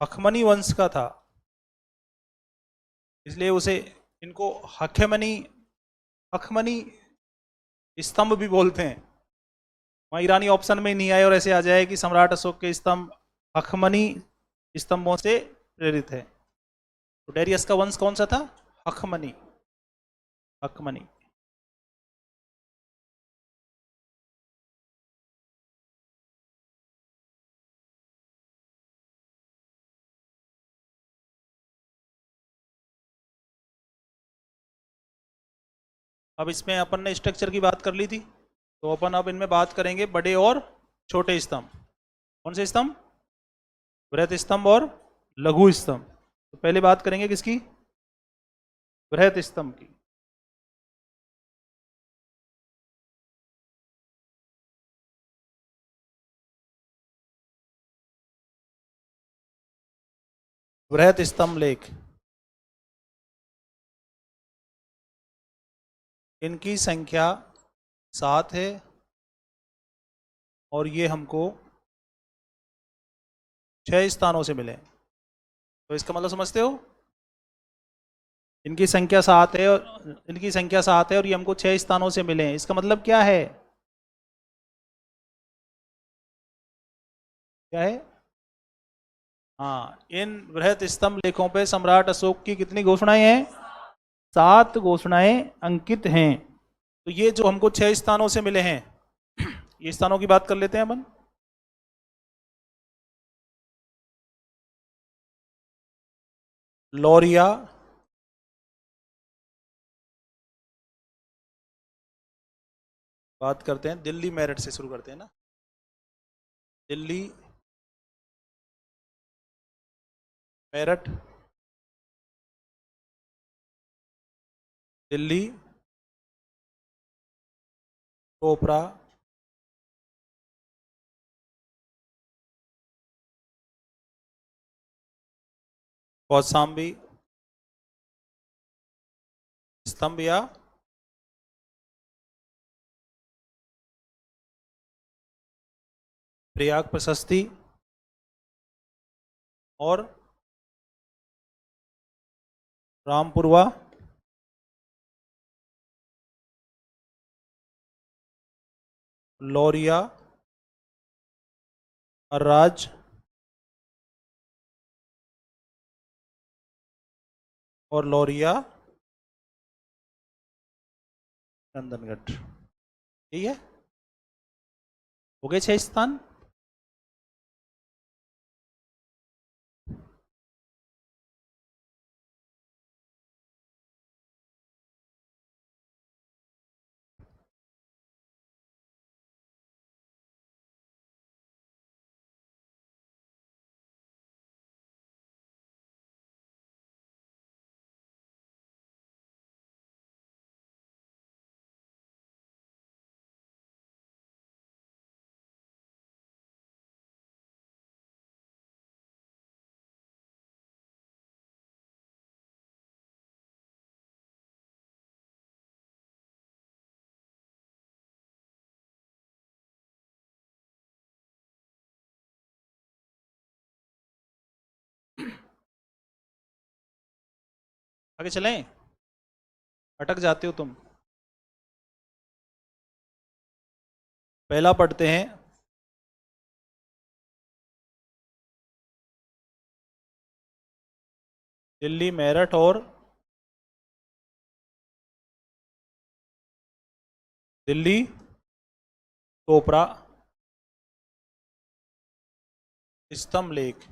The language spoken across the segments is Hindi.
हखमनी वंश का था, इसलिए उसे इनको हखेमनी हखमनी स्तंभ भी बोलते हैं। वहाँ ईरानी ऑप्शन में नहीं आए और ऐसे आ जाए कि सम्राट अशोक के स्तंभ हखमनी स्तंभों से प्रेरित है। तो डेरियस का वंश कौन सा था? हखमनी। हखमनी। अब इसमें अपन ने स्ट्रक्चर की बात कर ली थी, तो अपन अब इनमें बात करेंगे बड़े और छोटे स्तंभ। कौन से स्तंभ? बृहत स्तंभ और लघु स्तंभ। तो पहले बात करेंगे किसकी? बृहत स्तंभ की। बृहत स्तंभ लेख, इनकी संख्या 7 है और ये हमको 6 स्थानों से मिले। तो इसका मतलब समझते हो? इनकी संख्या 7 है और ये हमको 6 स्थानों से मिले हैं। इसका मतलब क्या है? क्या है? हाँ, इन बृहत स्तंभ लेखों पे सम्राट अशोक की कितनी घोषणाएं हैं? 7 घोषणाएं अंकित हैं। तो ये जो हमको 6 स्थानों से मिले हैं, ये स्थानों की बात कर लेते हैं अपन। लौरिया, बात करते हैं दिल्ली मेरठ से शुरू करते हैं ना। दिल्ली, मेरठ, दिल्ली, चोपड़ा, कौशाम्बी स्तंभ या प्रयाग प्रशस्ति और रामपुरवा, लौरिया, अर्राज, और लौरिया नंदनगढ़। यही है, हो गए 6 स्थान। आगे चलें, अटक जाते हो तुम। पहला पढ़ते हैं, दिल्ली, मेरठ और दिल्ली, चोपड़ा स्तंभ लेख।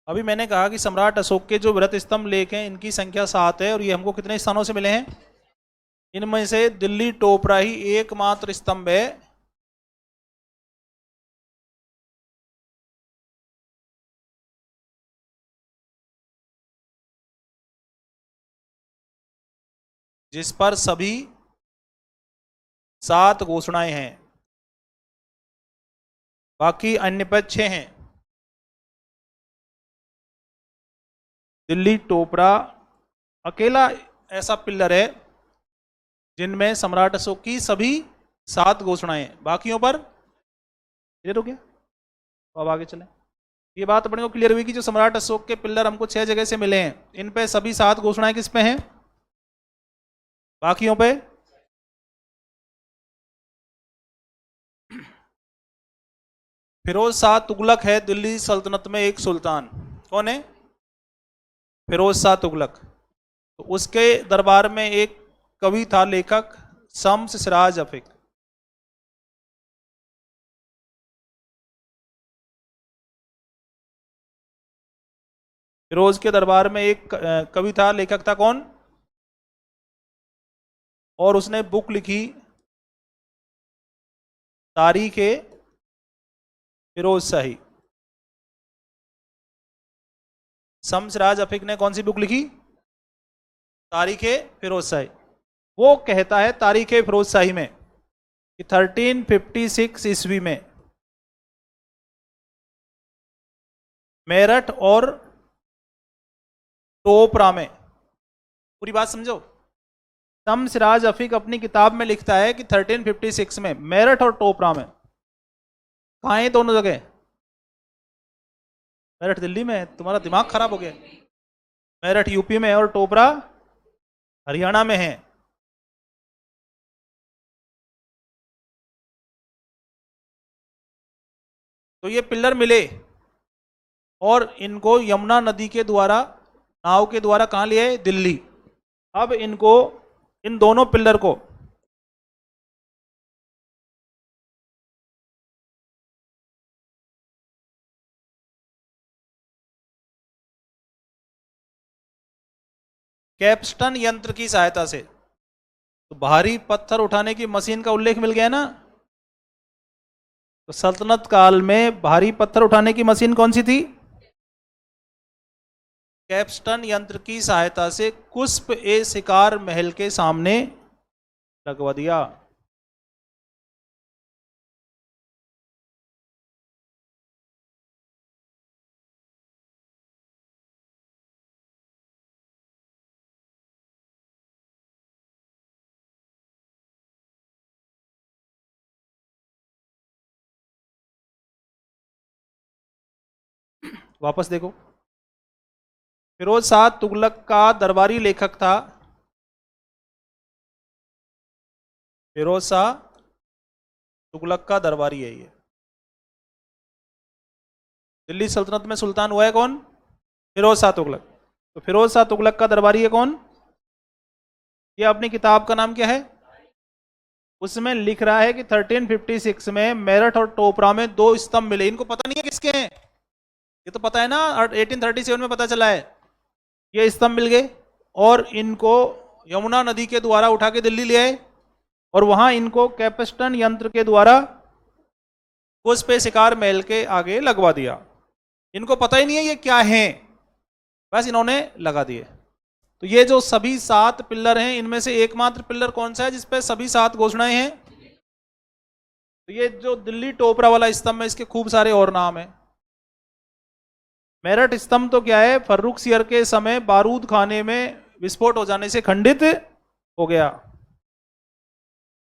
अभी मैंने कहा कि सम्राट अशोक के जो बृहत स्तंभ लेख हैं, इनकी संख्या 7 है और ये हमको कितने स्थानों से मिले हैं? इनमें से दिल्ली टोपरा ही एकमात्र स्तंभ है जिस पर सभी 7 घोषणाएं हैं, बाकी अन्य पर 6 हैं। दिल्ली टोपरा अकेला ऐसा पिलर है जिनमें सम्राट अशोक की सभी 7 घोषणाएं, बाकियों पर क्लियर हो गया। तो अब आगे चलें। ये बात अपने को क्लियर हुई कि जो सम्राट अशोक के पिलर हमको 6 जगह से मिले हैं, इन पे सभी 7 घोषणाएं किस पे हैं? बाकियों पे? फिरोज शाह तुगलक है दिल्ली सल्तनत में एक सुल्तान। कौन है? फिरोज शाह तुगलक। तो उसके दरबार में एक कवि था, लेखक शम्स सिराज अफीक। फिरोज के दरबार में एक कवि था, लेखक था, कौन? और उसने बुक लिखी तारीख ए फिरोज शाही। शम्स सिराज अफीक ने कौन सी बुक लिखी? तारीख ए फिरोज शाही। वो कहता है तारीख ए फिरोज शाही में कि 1356 ईस्वी में मेरठ और टोपरा में, पूरी बात समझो, शम्स सिराज अफीक अपनी किताब में लिखता है कि 1356 में मेरठ और टोपरा में, कहाँ है दोनों जगह? मेरठ दिल्ली में है, तुम्हारा दिमाग खराब हो गया। मेरठ यूपी में है और टोपरा हरियाणा में है। तो ये पिलर मिले और इनको यमुना नदी के द्वारा, नाव के द्वारा कहाँ ले आए? दिल्ली। अब इनको, इन दोनों पिलर को कैप्स्टन यंत्र की सहायता से, तो भारी पत्थर उठाने की मशीन का उल्लेख मिल गया ना। तो सल्तनत काल में भारी पत्थर उठाने की मशीन कौन सी थी? कैप्स्टन यंत्र की सहायता से कुस्प ए शिकार महल के सामने लगवा दिया। वापस देखो, फिरोज शाह तुगलक का दरबारी लेखक था, फिरोज शाह तुगलक का दरबारी है ये। दिल्ली सल्तनत में सुल्तान हुआ है कौन? फिरोज शाह तुगलक। तो फिरोज शाह तुगलक का दरबारी है कौन? ये अपनी किताब का नाम क्या है? उसमें लिख रहा है कि 1356 में मेरठ और टोपरा में 2 स्तंभ मिले। इनको पता नहीं है किसके हैं? ये तो पता है ना, 1837 में पता चला है। ये स्तंभ मिल गए और इनको यमुना नदी के द्वारा उठा के दिल्ली ले आए और वहां इनको कैपेस्टन यंत्र के द्वारा उस पे शिकार महल के आगे लगवा दिया। इनको पता ही नहीं है ये क्या है, बस इन्होंने लगा दिए। तो ये जो सभी 7 पिलर हैं, इनमें से एकमात्र पिलर कौन सा है जिसपे सभी 7 घोषणाएं हैं? तो ये जो दिल्ली टोपरा वाला स्तंभ है, इसके खूब सारे और नाम है। मेरठ स्तंभ तो क्या है, फर्रुखसियर के समय बारूद खाने में विस्फोट हो जाने से खंडित हो गया।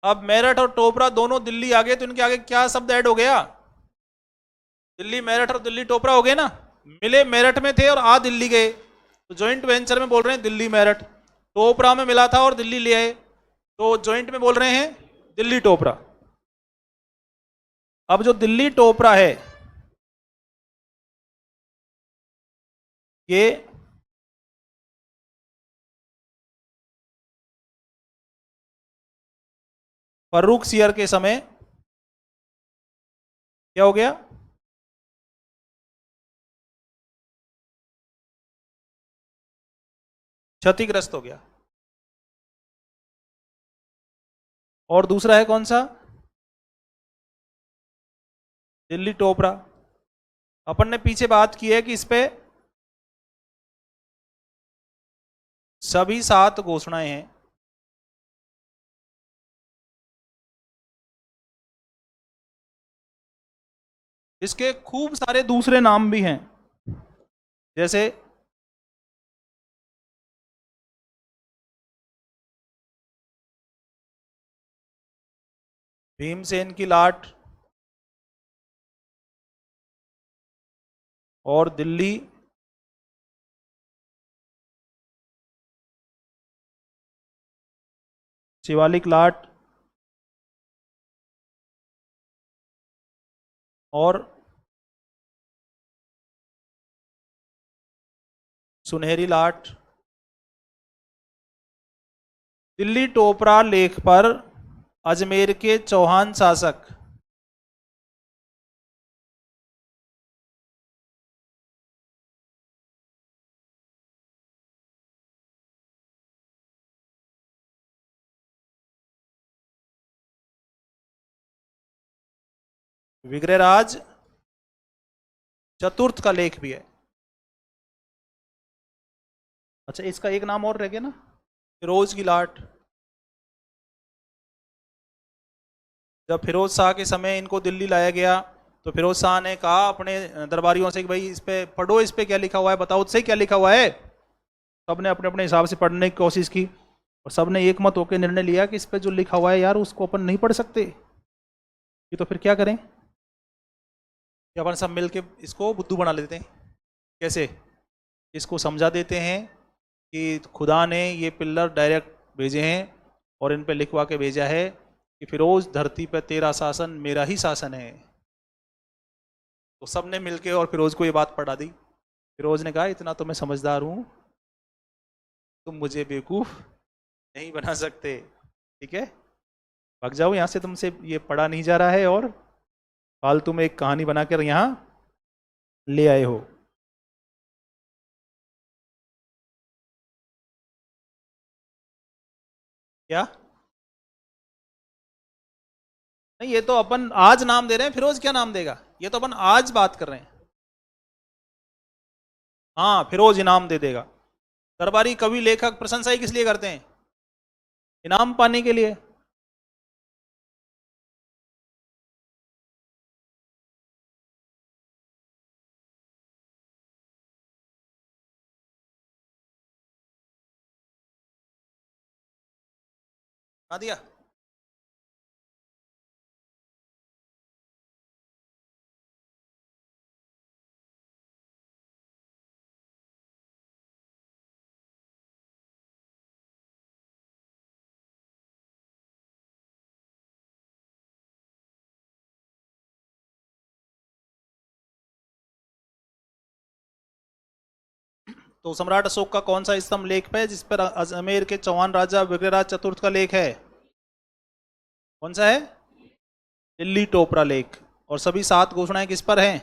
अब मेरठ और टोपरा दोनों दिल्ली आ गए, तो इनके आगे क्या शब्द ऐड हो गया? दिल्ली मेरठ और दिल्ली टोपरा हो गए ना। मिले मेरठ में थे और आ दिल्ली गए, तो ज्वाइंट वेंचर में बोल रहे हैं दिल्ली मेरठ। टोपरा में मिला था और दिल्ली ले आए, तो ज्वाइंट में बोल रहे हैं दिल्ली टोपरा। अब जो दिल्ली टोपरा है, ये फर्रुखसियर के समय क्या हो गया? क्षतिग्रस्त हो गया। और दूसरा है कौन सा? दिल्ली टोपरा। अपन ने पीछे बात की है कि इस पे सभी 7 घोषणाएं हैं। इसके खूब सारे दूसरे नाम भी हैं, जैसे भीमसेन की लाट, और दिल्ली शिवालिक लाट और सुनहरी लाट। दिल्ली टोपरा लेख पर अजमेर के चौहान शासक विग्रहराज चतुर्थ का लेख भी है। अच्छा, इसका एक नाम और रह गया ना, फिरोज की लाट। जब फिरोज शाह के समय इनको दिल्ली लाया गया तो फिरोज शाह ने कहा अपने दरबारियों से कि भाई इस पे पढ़ो, इस पे क्या लिखा हुआ है, बताओ सही क्या लिखा हुआ है। सबने अपने अपने हिसाब से पढ़ने की कोशिश की और सबने एक मत होकर निर्णय लिया कि इस पे जो लिखा हुआ है यार उसको अपन नहीं पढ़ सकते, ये तो फिर क्या करें कि अपन सब मिलके इसको बुद्धू बना लेते हैं। कैसे? इसको समझा देते हैं कि खुदा ने ये पिल्लर डायरेक्ट भेजे हैं और इन पे लिखवा के भेजा है कि फिरोज धरती पे तेरा शासन मेरा ही शासन है। तो सब ने मिलके और फिरोज को ये बात पढ़ा दी। फिरोज ने कहा इतना तो मैं समझदार हूँ, तुम मुझे बेवकूफ नहीं बना सकते, ठीक है भाग जाओ यहाँ से, तुमसे ये पढ़ा नहीं जा रहा है और फालतू में एक कहानी बनाकर यहाँ ले आए हो। क्या नहीं, ये तो अपन आज नाम दे रहे हैं, फिरोज क्या नाम देगा, ये तो अपन आज बात कर रहे हैं। हाँ, फिरोज इनाम दे देगा। दरबारी कवि लेखक प्रशंसा ही किस लिए करते हैं? इनाम पाने के लिए। आ दिया। तो सम्राट अशोक का कौन सा स्तंभ लेख पे जिस पर अजमेर के चौहान राजा विग्रहराज चतुर्थ का लेख है? कौन सा है? दिल्ली टोपरा लेख। और सभी 7 घोषणाएं किस पर हैं?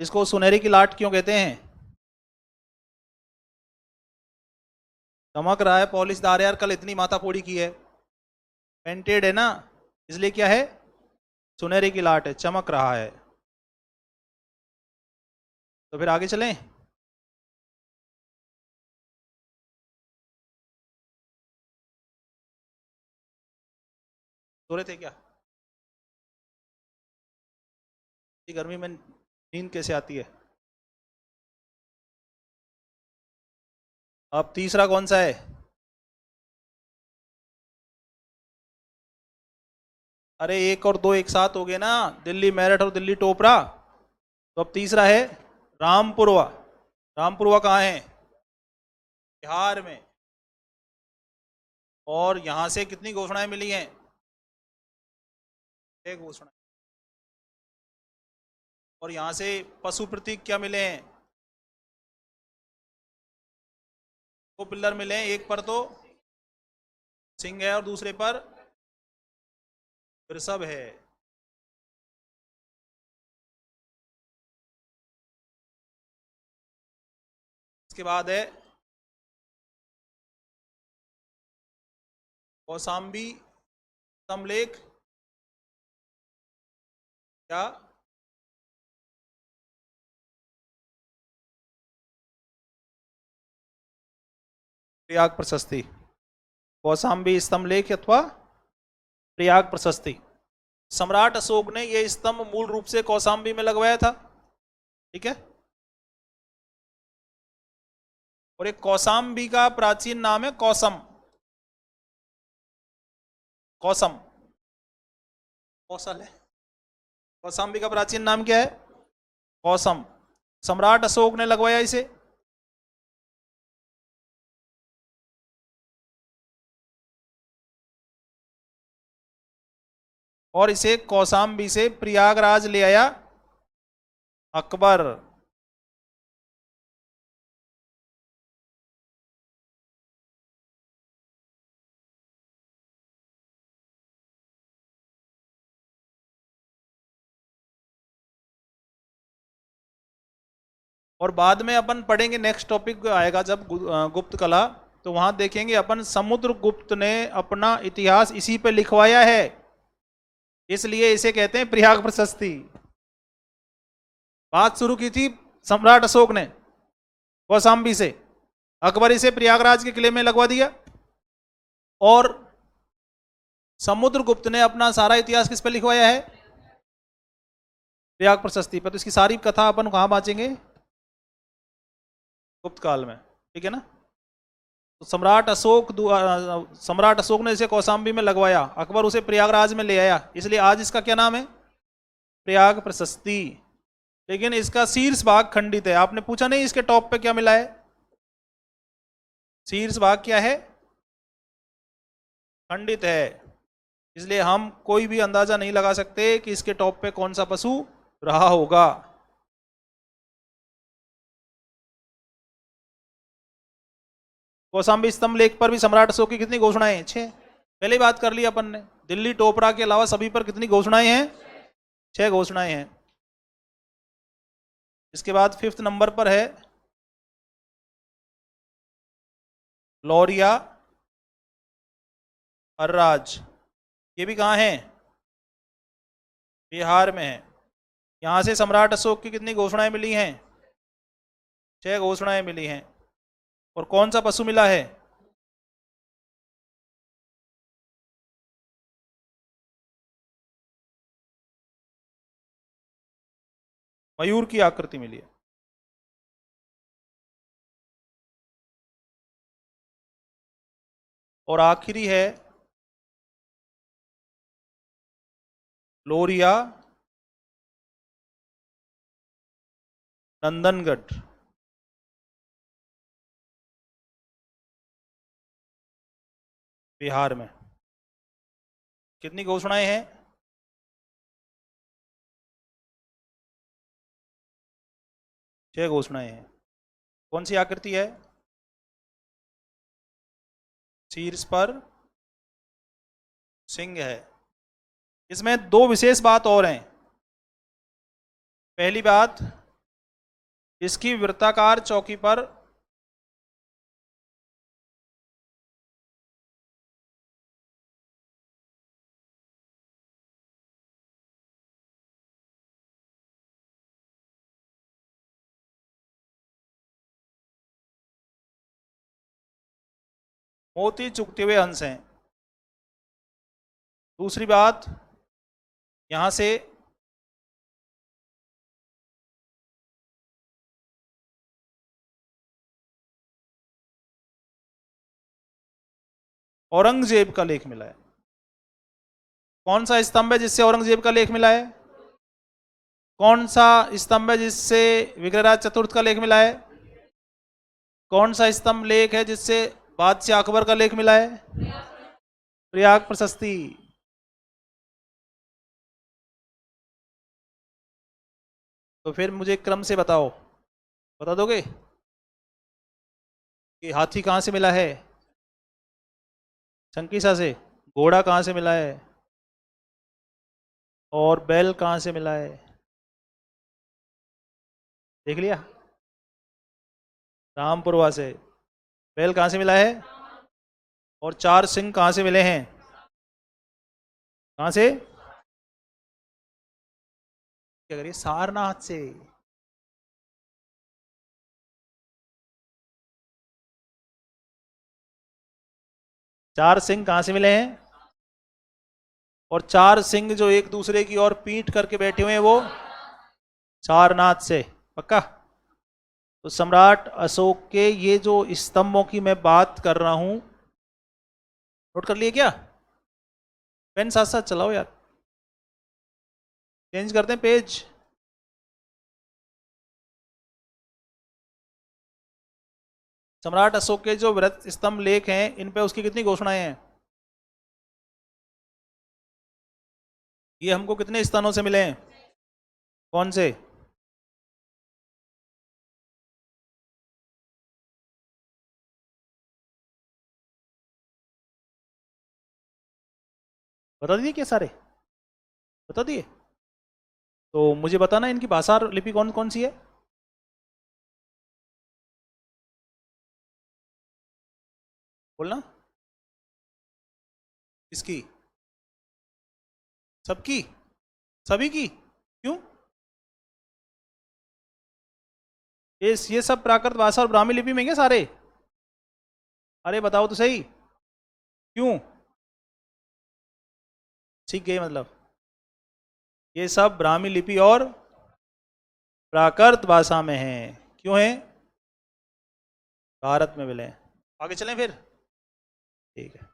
इसको सुनहरी की लाट क्यों कहते हैं? चमक रहा है, पॉलिशदार है यार, कल इतनी माथा फोड़ी की है, पेंटेड है ना, इसलिए क्या है? सुनहरी की लाट है, चमक रहा है। तो फिर आगे चलें। सो रहे थे क्या? इतनी गर्मी में नींद कैसे आती है? अब तीसरा कौन सा है? अरे 1 और 2 एक साथ हो गए ना, दिल्ली मेरठ और दिल्ली टोपरा। तो अब तीसरा है रामपुरवा। रामपुरवा कहाँ है? बिहार में। और यहां से कितनी घोषणाएं मिली हैं? 1 घोषणा। और यहां से पशु प्रतीक क्या मिले हैं? 2 पिल्लर मिले हैं, एक पर तो सिंह है और दूसरे पर वृषभ है। इसके बाद है कौशाम्बी समलेख। क्या? प्रयाग प्रशस्ति। कौशाम्बी स्तंभ लेख अथवा प्रयाग प्रशस्ति। सम्राट अशोक ने यह स्तंभ मूल रूप से कौशाम्बी में लगवाया था, ठीक है। और एक कौशाम्बी का प्राचीन नाम है कौसम। कौसम कौशल है। कौशाम्बी का प्राचीन नाम क्या है? कौसम, सम्राट अशोक ने लगवाया इसे। और इसे कौशाम्बी से प्रयागराज ले आया अकबर। और बाद में अपन पढ़ेंगे, नेक्स्ट टॉपिक आएगा जब गुप्त कला, तो वहां देखेंगे अपन समुद्रगुप्त ने अपना इतिहास इसी पे लिखवाया है, इसलिए इसे कहते हैं प्रयाग प्रशस्ति। बात शुरू की थी सम्राट अशोक ने कौशाम्बी से, अकबर इसे प्रयागराज के किले में लगवा दिया। और समुद्रगुप्त ने अपना सारा इतिहास किस पे लिखवाया है? प्रयाग प्रशस्ति पर। तो इसकी सारी कथा अपन कहां बांचेंगे? गुप्त काल में, ठीक है ना। तो सम्राट अशोक ने इसे कौशाम्बी में लगवाया, अकबर उसे प्रयागराज में ले आया, इसलिए आज इसका क्या नाम है? प्रयाग प्रशस्ति। लेकिन इसका शीर्ष भाग खंडित है। आपने पूछा नहीं इसके टॉप पे क्या मिला है? शीर्ष भाग क्या है? खंडित है। इसलिए हम कोई भी अंदाजा नहीं लगा सकते कि इसके टॉप पे कौन सा पशु रहा होगा। कौशाम्बी स्तंभ लेख पर भी सम्राट अशोक की कितनी घोषणाएं हैं? 6। पहले बात कर ली अपन ने। दिल्ली टोपरा के अलावा सभी पर कितनी घोषणाएं हैं? 6 घोषणाएं हैं। इसके बाद 5th नंबर पर है लौरिया अर्राज। ये भी कहाँ है? बिहार में है। यहां से सम्राट अशोक की कितनी घोषणाएं मिली हैं? 6 घोषणाएं मिली हैं। और कौन सा पशु मिला है? मयूर की आकृति मिली है। और आखिरी है लोरिया नंदनगढ़। बिहार में। कितनी घोषणाएं हैं? 6 घोषणाएं हैं। कौन सी आकृति है? शीर्ष पर सिंह है। इसमें 2 विशेष बात और हैं। पहली बात, इसकी वृत्ताकार चौकी पर मोती चुगते हुए हंस हैं। दूसरी बात, यहां से औरंगजेब का लेख मिला है। कौन सा स्तंभ है जिससे औरंगजेब का लेख मिला है? कौन सा स्तंभ है जिससे विग्रहराज चतुर्थ का लेख मिला है? कौन सा स्तंभ लेख है जिससे बादशाह अकबर का लेख मिला है? प्रयाग प्रशस्ति। तो फिर मुझे क्रम से बताओ, बता दोगे कि हाथी कहां से मिला है? शंकिसा से। घोड़ा कहां से मिला है? और बैल कहां से मिला है? देख लिया? रामपुरवा से। बैल कहां से मिला है? और 4 सिंह कहां से मिले हैं? कहां से? क्या करिए? सारनाथ से। 4 सिंह कहां से मिले हैं? और 4 सिंह जो एक दूसरे की ओर पीठ करके बैठे हुए हैं वो सारनाथ से। पक्का? तो सम्राट अशोक के ये जो स्तंभों की मैं बात कर रहा हूं, नोट कर लिए क्या? पेन साथ साथ चलाओ यार। चेंज करते हैं पेज। सम्राट अशोक के जो वृत्त स्तंभ लेख हैं इन पे उसकी कितनी घोषणाएं हैं? ये हमको कितने स्थानों से मिले हैं? कौन से? बता दिए क्या सारे? बता दिए? तो मुझे बताना इनकी भाषा और लिपि कौन कौन सी है? बोलना। इसकी? सबकी? सभी की? क्यों? ये सब प्राकृत भाषा और ब्राह्मी लिपि में क्या सारे? अरे बताओ तो सही। क्यों? ठीक है, मतलब ये सब ब्राह्मी लिपि और प्राकृत भाषा में है। क्यों है? भारत में मिले हैं। आगे चलें फिर। ठीक है,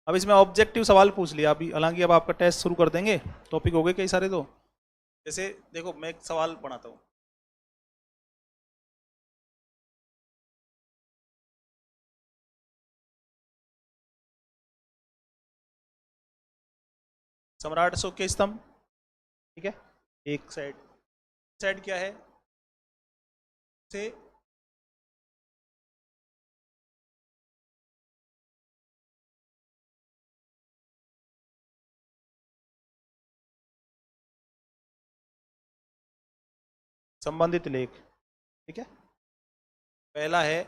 अब इसमें ऑब्जेक्टिव सवाल पूछ लिया अभी, हालांकि अब आपका टेस्ट शुरू कर देंगे। टॉपिक हो गए कई सारे। तो जैसे देखो मैं एक सवाल पढ़ाता हूँ। सम्राट अशोक के स्तंभ, ठीक है, एक साइड। साइड क्या है? से संबंधित लेख, ठीक है। पहला है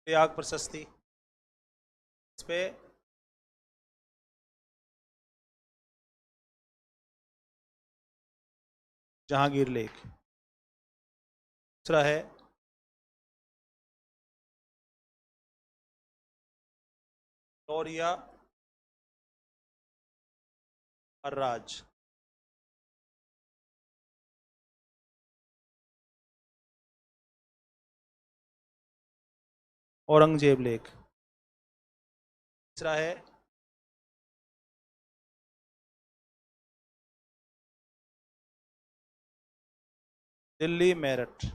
त्याग प्रशस्ति, इस पे जहांगीर लेख। दूसरा है शौर्य और राज। औरंगजेब लेख। तीसरा है दिल्ली मेरठ।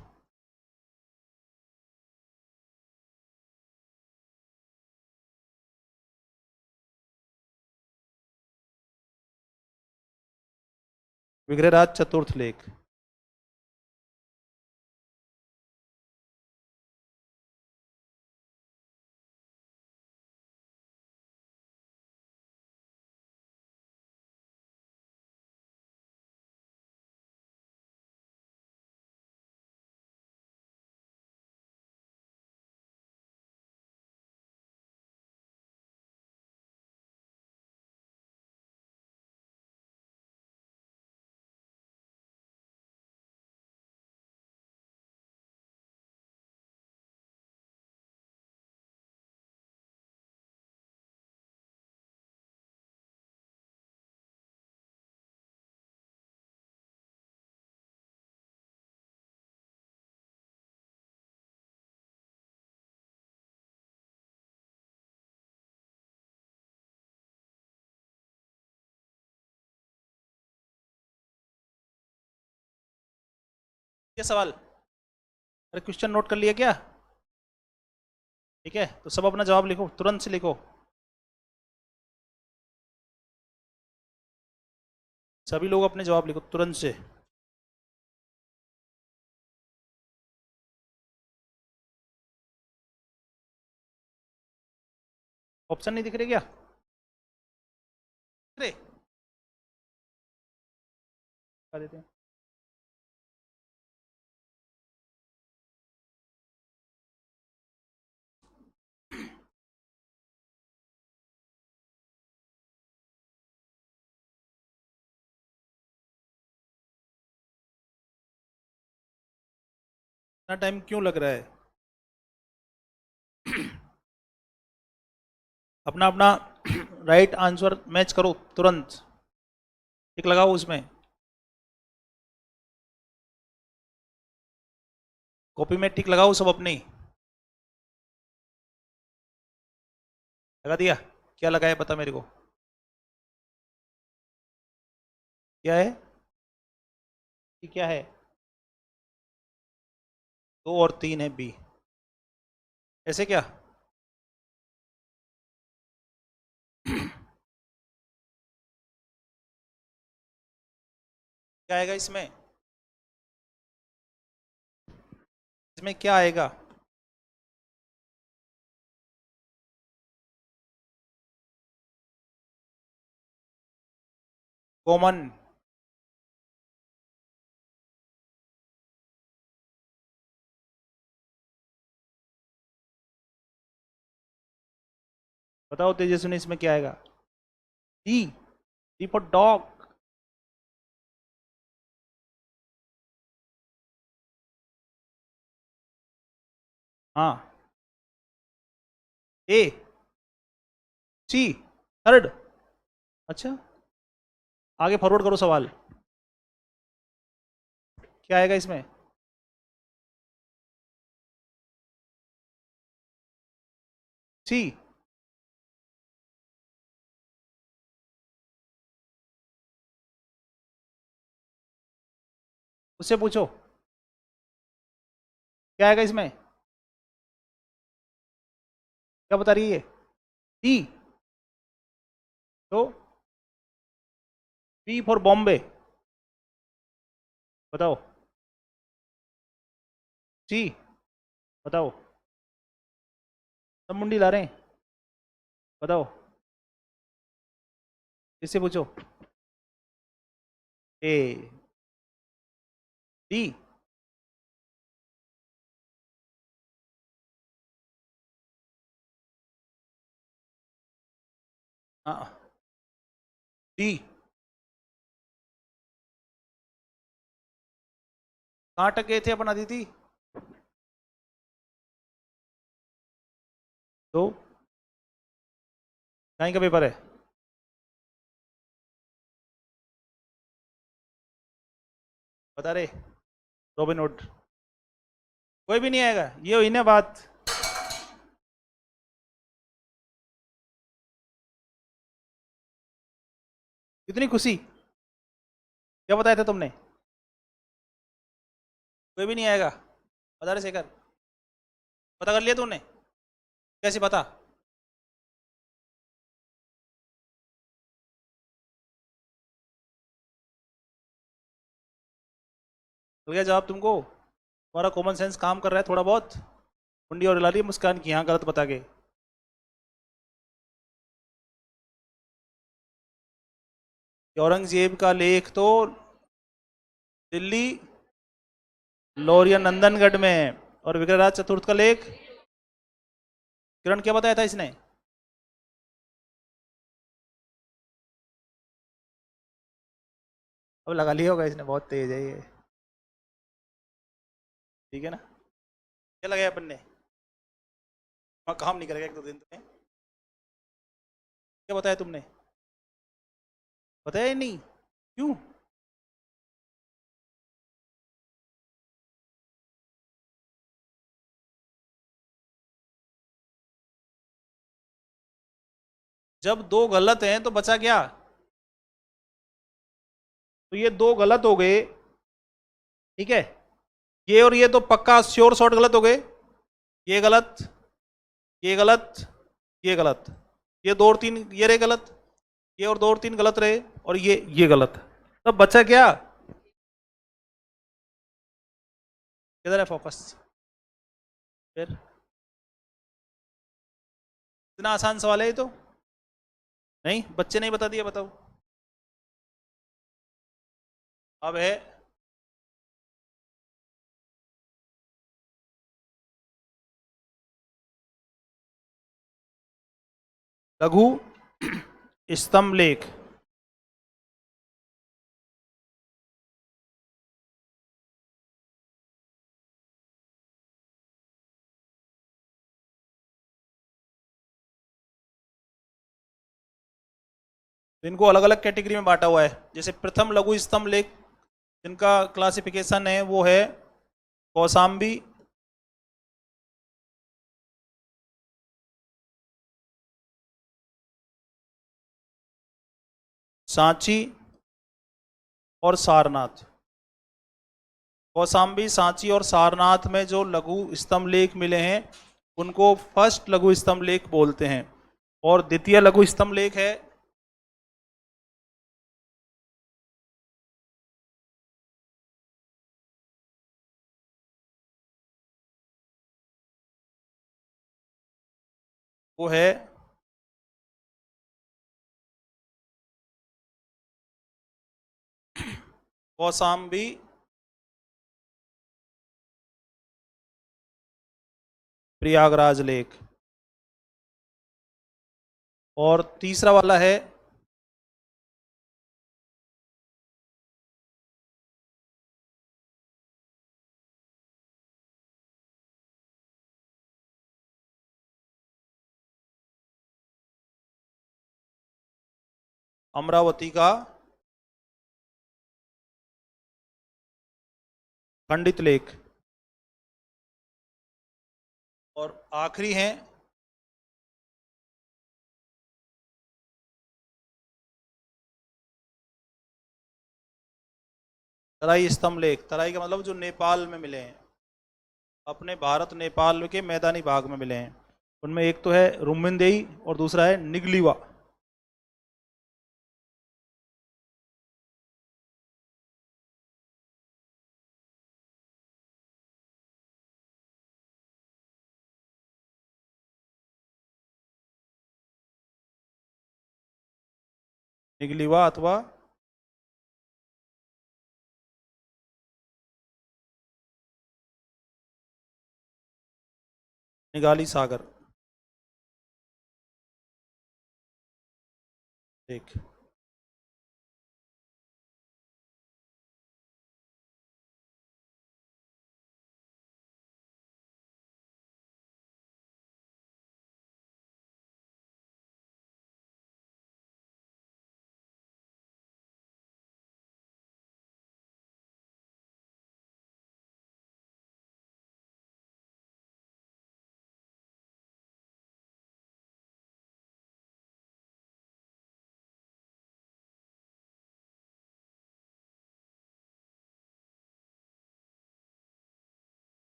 विग्रहराज चतुर्थ लेख। ये सवाल, अरे क्वेश्चन नोट कर लिया क्या? ठीक है, तो सब अपना जवाब लिखो, तुरंत से लिखो। सभी लोग अपने जवाब लिखो तुरंत से। ऑप्शन नहीं दिख रहे क्या? अरे बता देते हैं। इतना टाइम क्यों लग रहा है? अपना अपना राइट आंसर मैच करो तुरंत, टिक लगाओ उसमें। कॉपी में टिक लगाओ सब अपनी। लगा दिया? क्या लगाया पता मेरे को? क्या है ये? क्या है? 2 और 3 है बी। ऐसे क्या? क्या आएगा इसमें? इसमें क्या आएगा? कॉमन। बताओ तेजस्विनी, इसमें क्या आएगा? डी। D for dog. हाँ। ए। सी। थर्ड। अच्छा, आगे फॉरवर्ड करो सवाल। क्या आएगा इसमें? सी। उससे पूछो क्या आएगा इसमें। क्या बता रही है? डी। तो बी फॉर बॉम्बे। बताओ। सी। बताओ। सब मुंडी ला रहे हैं। बताओ। इससे पूछो। ए। डी। हाँ। डी। कहाँ तक गए थे अपन अदिति? तो कहीं का पेपर है? बता रहे। Robin hood. कोई भी नहीं आएगा, ये हुई ना बात। इतनी खुशी? क्या बताया था तुमने? कोई भी नहीं आएगा? बता रहे शेखर। पता कर लिया तूने? कैसे पता? मिल गया जवाब तुमको? तुम्हारा कॉमन सेंस काम कर रहा है थोड़ा बहुत? मुंडी और हिला रही है मुस्कान की, हाँ गलत बता के। औरंगजेब का लेख तो दिल्ली लौरिया नंदनगढ़ में है। और विग्रहराज चतुर्थ का लेख? किरण, क्या बताया था इसने? अब लगा लिया होगा इसने, बहुत तेज है ये। ठीक है ना? क्या लगाया अपन ने? वहाँ काम नहीं करेगा 1-2 दिन तुम्हें। क्या बताया तुमने? बताया ही नहीं? क्यों? जब 2 गलत हैं तो बचा क्या? तो ये 2 गलत हो गए। ठीक है। ये और ये तो पक्का श्योर शॉट गलत हो गए। ये गलत, ये गलत, ये गलत। ये 2 और 3 ये रहे गलत। ये और 2 और 3 गलत रहे। और ये गलत। तब बचा क्या? किधर है फोकस? फिर इतना आसान सवाल है ये तो। नहीं, बच्चे नहीं बता दिया, बताओ। अब है लघु स्तंभ लेख। इनको अलग अलग कैटेगरी में बांटा हुआ है। जैसे प्रथम लघु स्तंभ लेख जिनका क्लासिफिकेशन है वो है कौसाम्बी, सांची, और सारनाथ। कौशाम्बी, सांची और सारनाथ में जो लघु स्तंभ लेख मिले हैं उनको फर्स्ट लघु स्तंभ लेख बोलते हैं। और द्वितीय लघु स्तंभ लेख है वो है कौशाम्बी, प्रयागराज लेख। और तीसरा वाला है अमरावती का खंडित लेख। और आखिरी है तराई स्तंभ लेख। तराई का मतलब जो नेपाल में मिले हैं, अपने भारत नेपाल के मैदानी भाग में मिले हैं। उनमें एक तो है रुम्मिनदेई और दूसरा है निगलीवा। निगलीवा अथवा निगाली सागर लेख।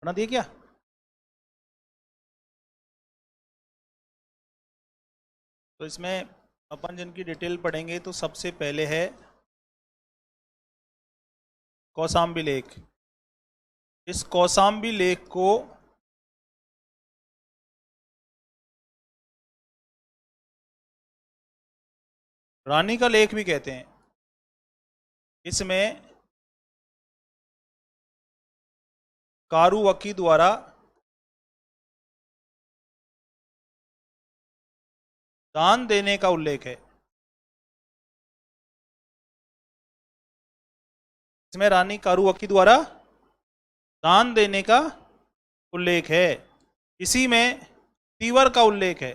बना दिए क्या? तो इसमें अपन जिनकी डिटेल पढ़ेंगे तो सबसे पहले है कौशाम्बी लेख। इस कौशाम्बी लेख को रानी का लेख भी कहते हैं। इसमें कारुवक्की द्वारा दान देने का उल्लेख है। इसमें रानी कारुवक्की द्वारा दान देने का उल्लेख है। इसी में तीवर का उल्लेख है।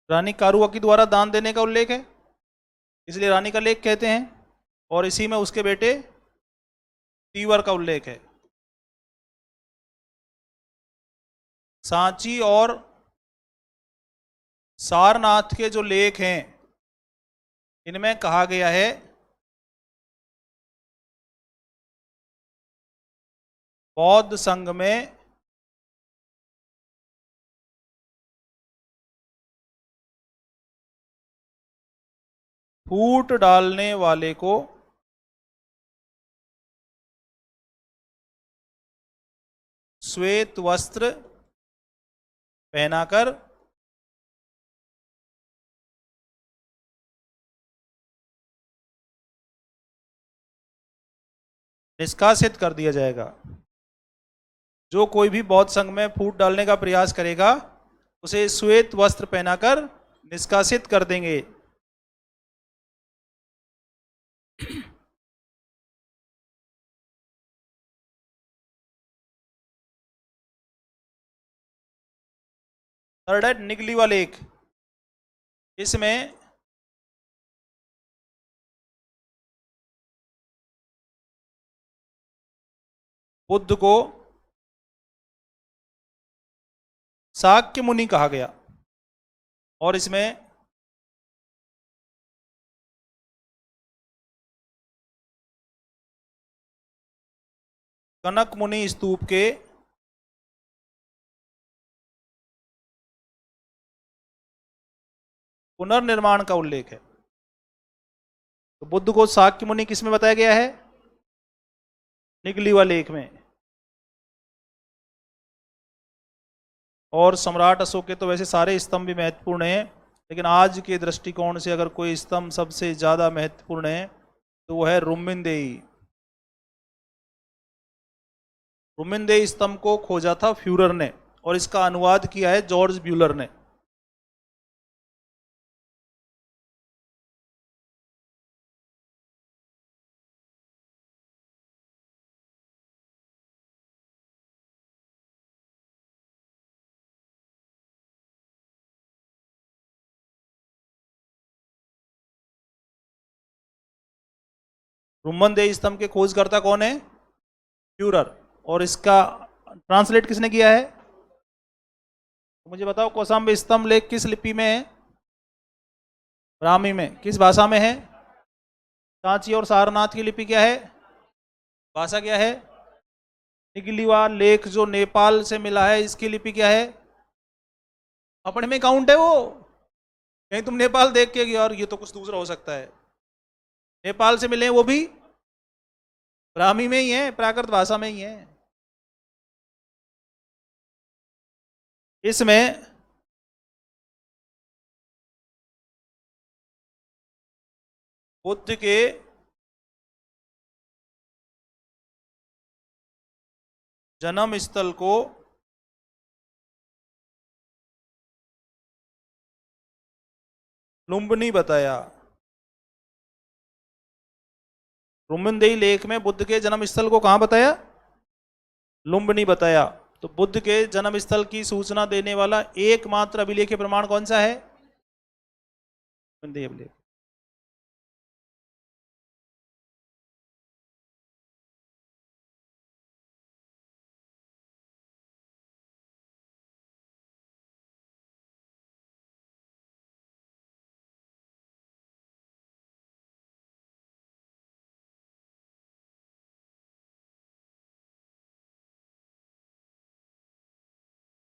रानी कारुवक्की द्वारा दान देने का उल्लेख है, इसलिए रानी का लेख कहते हैं। और इसी में उसके बेटे तीवर का उल्लेख है। सांची और सारनाथ के जो लेख हैं इनमें कहा गया है बौद्ध संघ में फूट डालने वाले को श्वेत वस्त्र पहनाकर निष्कासित कर दिया जाएगा। जो कोई भी बौद्ध संघ में फूट डालने का प्रयास करेगा उसे श्वेत वस्त्र पहनाकर निष्कासित कर देंगे। थर्ड है निगलीवा लेक। इसमें बुद्ध को शाक्य मुनि कहा गया, और इसमें कनक मुनि स्तूप के पुनर्निर्माण का उल्लेख है। तो बुद्ध को शाक्य मुनि किस में बताया गया है? निगलीवा लेख में। और सम्राट अशोक के तो वैसे सारे स्तंभ भी महत्वपूर्ण हैं, लेकिन आज के दृष्टिकोण से अगर कोई स्तंभ सबसे ज्यादा महत्वपूर्ण है तो वह है रुम्मिनदेई। रुम्मिनदेई स्तंभ को खोजा था फ्यूरर ने, और इसका अनुवाद किया है जॉर्ज ब्यूलर ने। रुम्मिनदेई स्तंभ के खोजकर्ता कौन है? फ्यूरर। और इसका ट्रांसलेट किसने किया है? तो मुझे बताओ, कौशाम्बी स्तंभ लेख किस लिपि में है? ब्राह्मी में। किस भाषा में है? सांची और सारनाथ की लिपि क्या है? भाषा क्या है? निगलीवा लेख जो नेपाल से मिला है, इसकी लिपि क्या है? अपने में काउंट है वो? कहीं तुम नेपाल देख के और ये तो कुछ दूसरा हो सकता है। नेपाल से मिले वो भी ब्राह्मी में ही है, प्राकृत भाषा में ही है। इसमें बुद्ध के जन्म स्थल को लुम्बिनी बताया। रुम्मिनदेई लेख में बुद्ध के जन्म स्थल को कहां बताया? लुम्बिनी बताया। तो बुद्ध के जन्म स्थल की सूचना देने वाला एकमात्र अभिलेख प्रमाण कौन सा है? रुम्मिनदेई अभिलेख।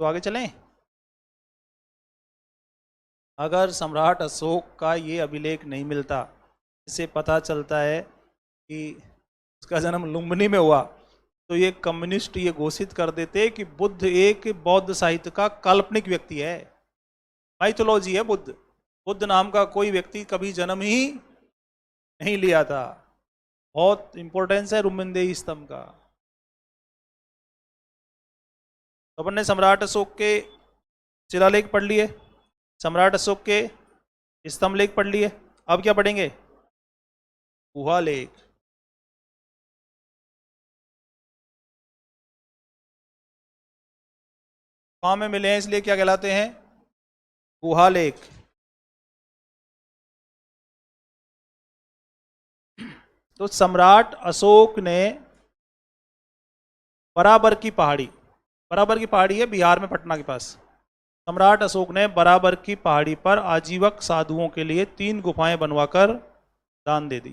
तो आगे चलें। अगर सम्राट अशोक का ये अभिलेख नहीं मिलता, इससे पता चलता है कि उसका जन्म लुम्बिनी में हुआ, तो ये कम्युनिस्ट ये घोषित कर देते कि बुद्ध एक बौद्ध साहित्य का काल्पनिक व्यक्ति है, माइथोलॉजी है बुद्ध। बुद्ध नाम का कोई व्यक्ति कभी जन्म ही नहीं लिया था। बहुत इंपॉर्टेंस है रुम्मिनदेई स्तंभ का। तो अपन ने सम्राट अशोक के शिलालेख पढ़ लिए, सम्राट अशोक के स्तंभ लेख पढ़ लिए। अब क्या पढ़ेंगे? गुहा लेख। गांव में मिले हैं इसलिए क्या कहलाते हैं? गुहा लेख। तो सम्राट अशोक ने बराबर की पहाड़ी, बराबर की पहाड़ी है बिहार में पटना के पास, सम्राट अशोक ने बराबर की पहाड़ी पर आजीवक साधुओं के लिए 3 गुफाएं बनवाकर दान दे दी।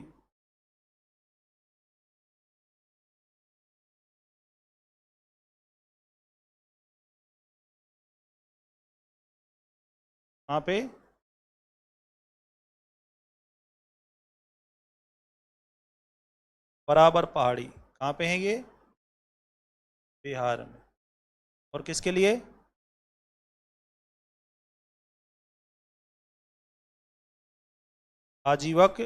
कहां पे? बराबर पहाड़ी। कहां पे है ये? बिहार में। और किसके लिए? आजीवक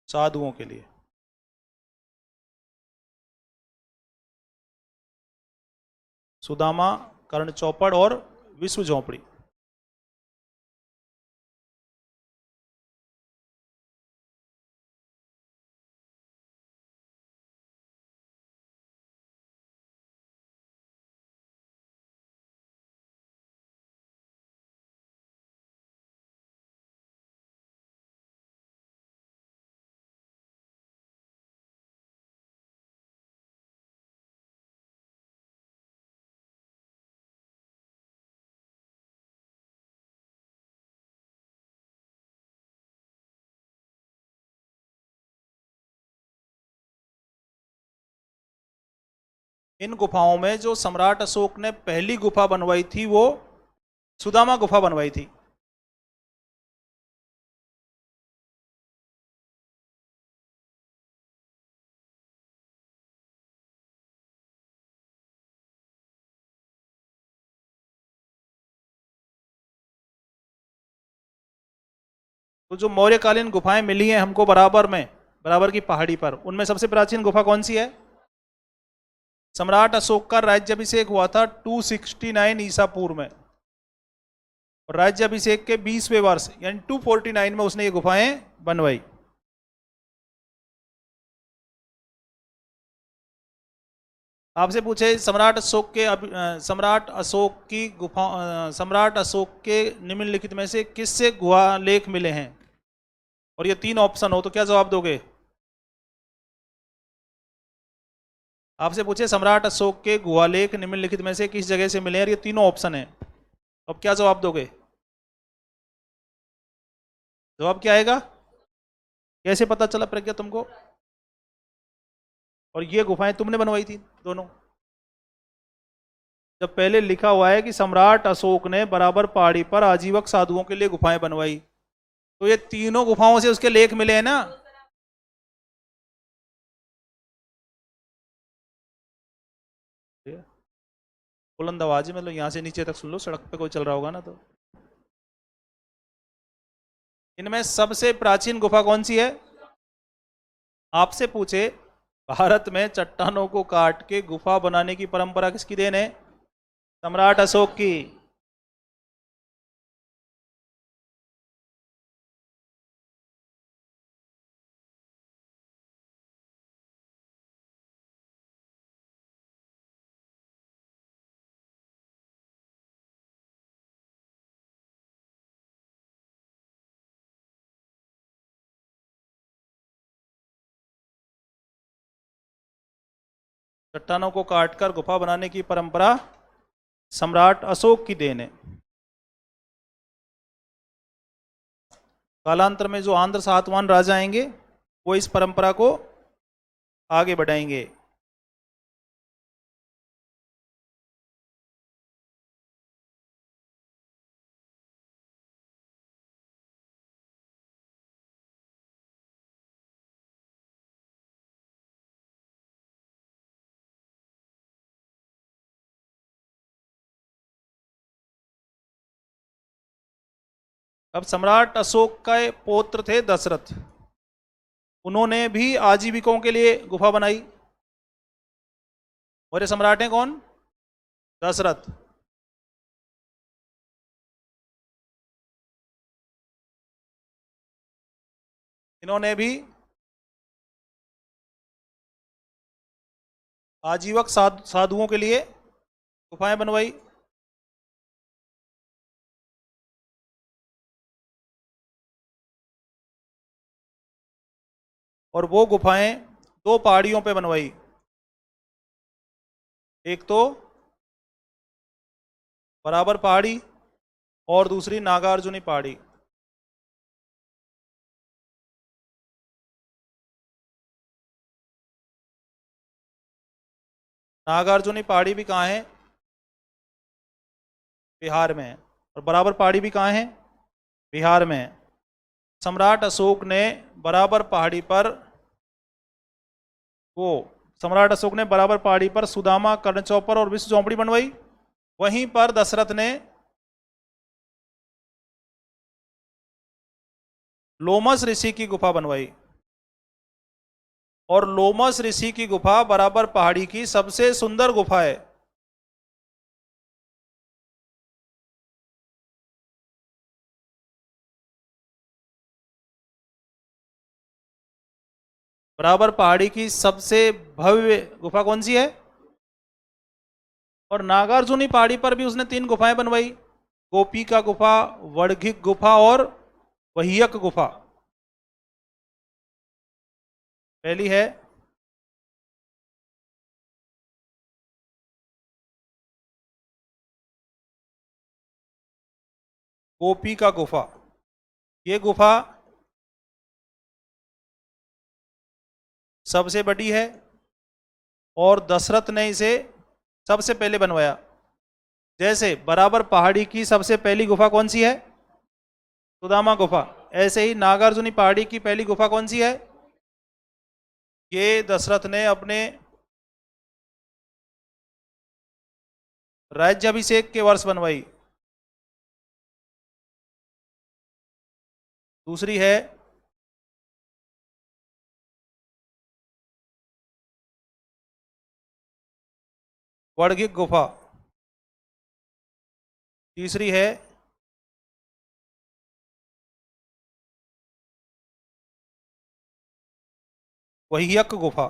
साधुओं के लिए। सुदामा, कर्ण चौपड़ और विश्व झोंपड़ी। इन गुफाओं में जो सम्राट अशोक ने पहली गुफा बनवाई थी वो सुदामा गुफा बनवाई थी। तो जो मौर्यकालीन गुफाएं मिली हैं हमको बराबर की पहाड़ी पर, उनमें सबसे प्राचीन गुफा कौन सी है? सम्राट अशोक का राज्याभिषेक हुआ था 269 ईसा पूर्व में, और राज्याभिषेक के 20वें वर्ष यानी 249 में उसने ये गुफाएं बनवाई। आपसे पूछे सम्राट अशोक के निम्नलिखित में से किससे गुहा लेख मिले हैं, और ये 3 ऑप्शन हो तो क्या जवाब दोगे? आपसे पूछे सम्राट अशोक के गुहा लेख निम्नलिखित में से किस जगह से मिले हैं, और ये तीनों ऑप्शन है, तो अब क्या जवाब दोगे? जवाब क्या आएगा? कैसे पता चला प्रज्ञा तुमको? और ये गुफाएं तुमने बनवाई थी दोनों? जब पहले लिखा हुआ है कि सम्राट अशोक ने बराबर पहाड़ी पर आजीवक साधुओं के लिए गुफाएं बनवाई, तो ये तीनों गुफाओं से उसके लेख मिले हैं ना। बुलंद आवाज में, मतलब यहां से नीचे तक सुन लो, सड़क पे कोई चल रहा होगा ना तो। इनमें सबसे प्राचीन गुफा कौन सी है? आपसे पूछे भारत में चट्टानों को काट के गुफा बनाने की परंपरा किसकी देन है? सम्राट अशोक की। चट्टानों को काटकर गुफा बनाने की परंपरा सम्राट अशोक की देन है। कालांतर में जो आंध्र सातवाहन राजा आएंगे वो इस परंपरा को आगे बढ़ाएंगे। अब सम्राट अशोक का पौत्र थे दशरथ, उन्होंने भी आजीविकों के लिए गुफा बनाई। और ये सम्राट हैं कौन? दशरथ। इन्होंने भी आजीवक साधुओं के लिए गुफाएं बनवाई। और वो गुफाएं 2 पहाड़ियों पे बनवाई, एक तो बराबर पहाड़ी और दूसरी नागार्जुनी पहाड़ी। नागार्जुनी पहाड़ी भी कहाँ है? बिहार में है। और बराबर पहाड़ी भी कहाँ है? बिहार में है। सम्राट अशोक ने बराबर पहाड़ी पर वो सम्राट अशोक ने बराबर पहाड़ी पर सुदामा, कर्णचौपर और विश्व चौपड़ी बनवाई। वहीं पर दशरथ ने लोमस ऋषि की गुफा बनवाई। और लोमस ऋषि की गुफा बराबर पहाड़ी की सबसे सुंदर गुफा है। बराबर पहाड़ी की सबसे भव्य गुफा कौन सी है? और नागार्जुनी पहाड़ी पर भी उसने 3 गुफाएं बनवाई, गोपी का गुफा, वड़घिक गुफा और वहियक गुफा। पहली है गोपी का गुफा। ये गुफा सबसे बड़ी है और दशरथ ने इसे सबसे पहले बनवाया। जैसे बराबर पहाड़ी की सबसे पहली गुफा कौन सी है? सुदामा गुफा। ऐसे ही नागार्जुनी पहाड़ी की पहली गुफा कौन सी है? ये दशरथ ने अपने राज्याभिषेक के वर्ष बनवाई। दूसरी है वर्गिक गुफा। तीसरी है वह्यक गुफा।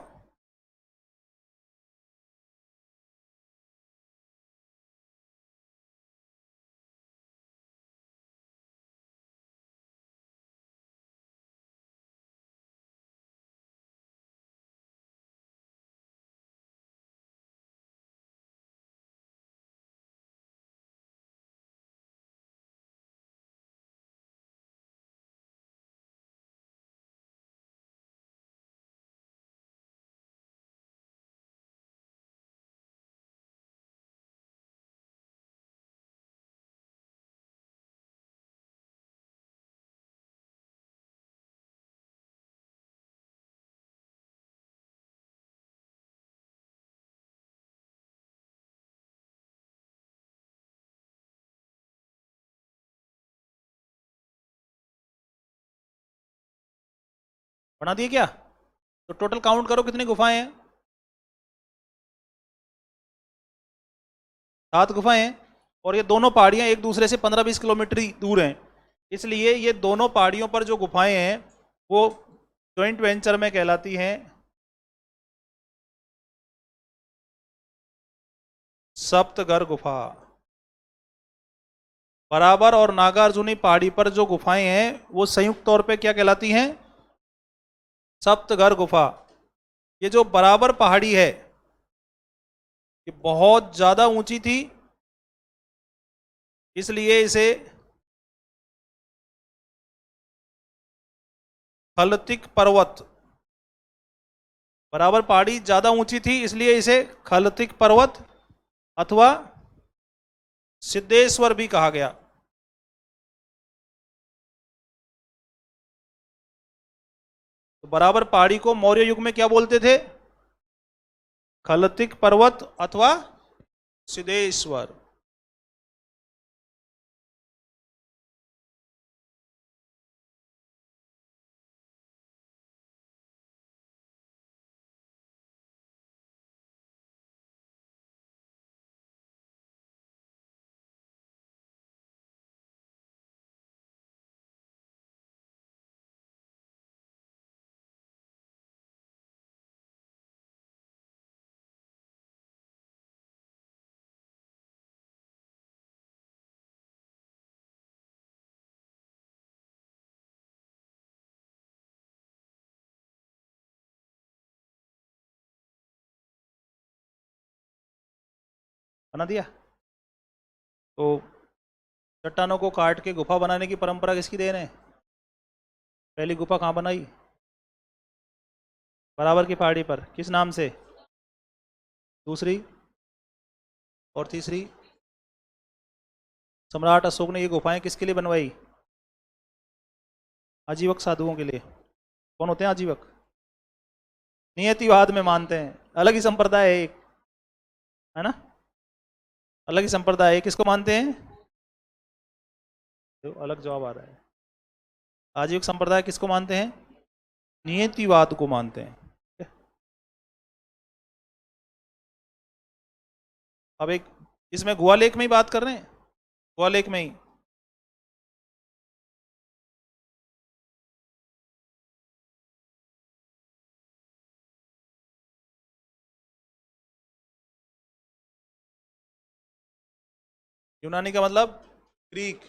बना दिए क्या? तो टोटल काउंट करो कितनी गुफाएं हैं। 7 गुफाएं हैं। और ये दोनों पहाड़ियां एक दूसरे से 15-20 किलोमीटर ही दूर हैं। इसलिए ये दोनों पहाड़ियों पर जो गुफाएं हैं वो जॉइंट वेंचर में कहलाती हैं सप्तगर गुफा। बराबर और नागार्जुनी पहाड़ी पर जो गुफाएं हैं वो संयुक्त तौर पे क्या कहलाती हैं? सप्तगर गुफा। ये जो बराबर पहाड़ी है ये बहुत ज्यादा ऊंची थी, इसलिए इसे खलतिक पर्वत, बराबर पहाड़ी ज्यादा ऊंची थी इसलिए इसे खलतिक पर्वत अथवा सिद्धेश्वर भी कहा गया। तो बराबर पहाड़ी को मौर्य युग में क्या बोलते थे? खलतिक पर्वत अथवा सिद्धेश्वर। बना दिया। तो चट्टानों को काट के गुफा बनाने की परंपरा किसकी देन है? पहली गुफा कहाँ बनाई? बराबर की पहाड़ी पर। किस नाम से? दूसरी और तीसरी? सम्राट अशोक ने ये गुफाएं किसके लिए बनवाई? आजीवक साधुओं के लिए। कौन होते हैं आजीवक? नियतिवाद में मानते हैं। अलग ही संप्रदाय है एक, है ना? अलग ही संप्रदाय है। किसको मानते हैं? तो अलग जवाब आ रहा है। आजीवक संप्रदाय किसको मानते हैं? नियतिवाद को मानते हैं। अब एक इसमें गोवा लेक में ही बात कर रहे हैं, गोवा लेक में ही। यूनानी का मतलब ग्रीक,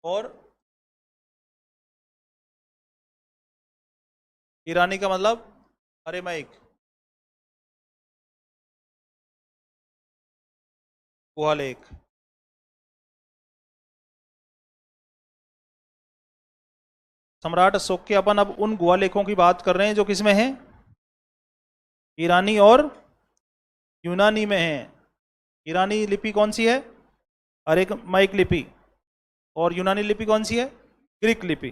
और ईरानी का मतलब अरेमाइक। गोवा लेक। सम्राट अशोक के अपन अब उन गोवा लेकों की बात कर रहे हैं जो किसमें हैं? ईरानी और यूनानी में है। ईरानी लिपि कौन सी है? अरेमाइक लिपि। और यूनानी लिपि कौन सी है? ग्रीक लिपि।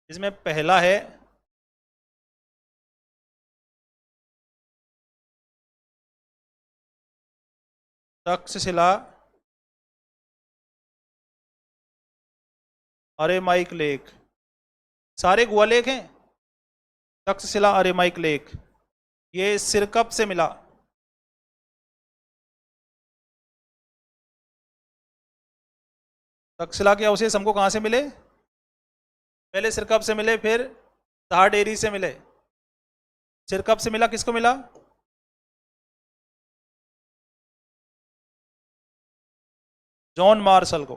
इसमें पहला है तक्षशिला अरेमाइक लेख। सारे गुहा लेख हैं। तक्षशिला अरेमाइक लेख ये सिरकप से मिला। तक्षशिला के अवशेष हमको कहाँ से मिले? पहले सिरकप से मिले, फिर ताहडेरी से मिले। सिरकप से मिला, किसको मिला? जॉन मार्शल को।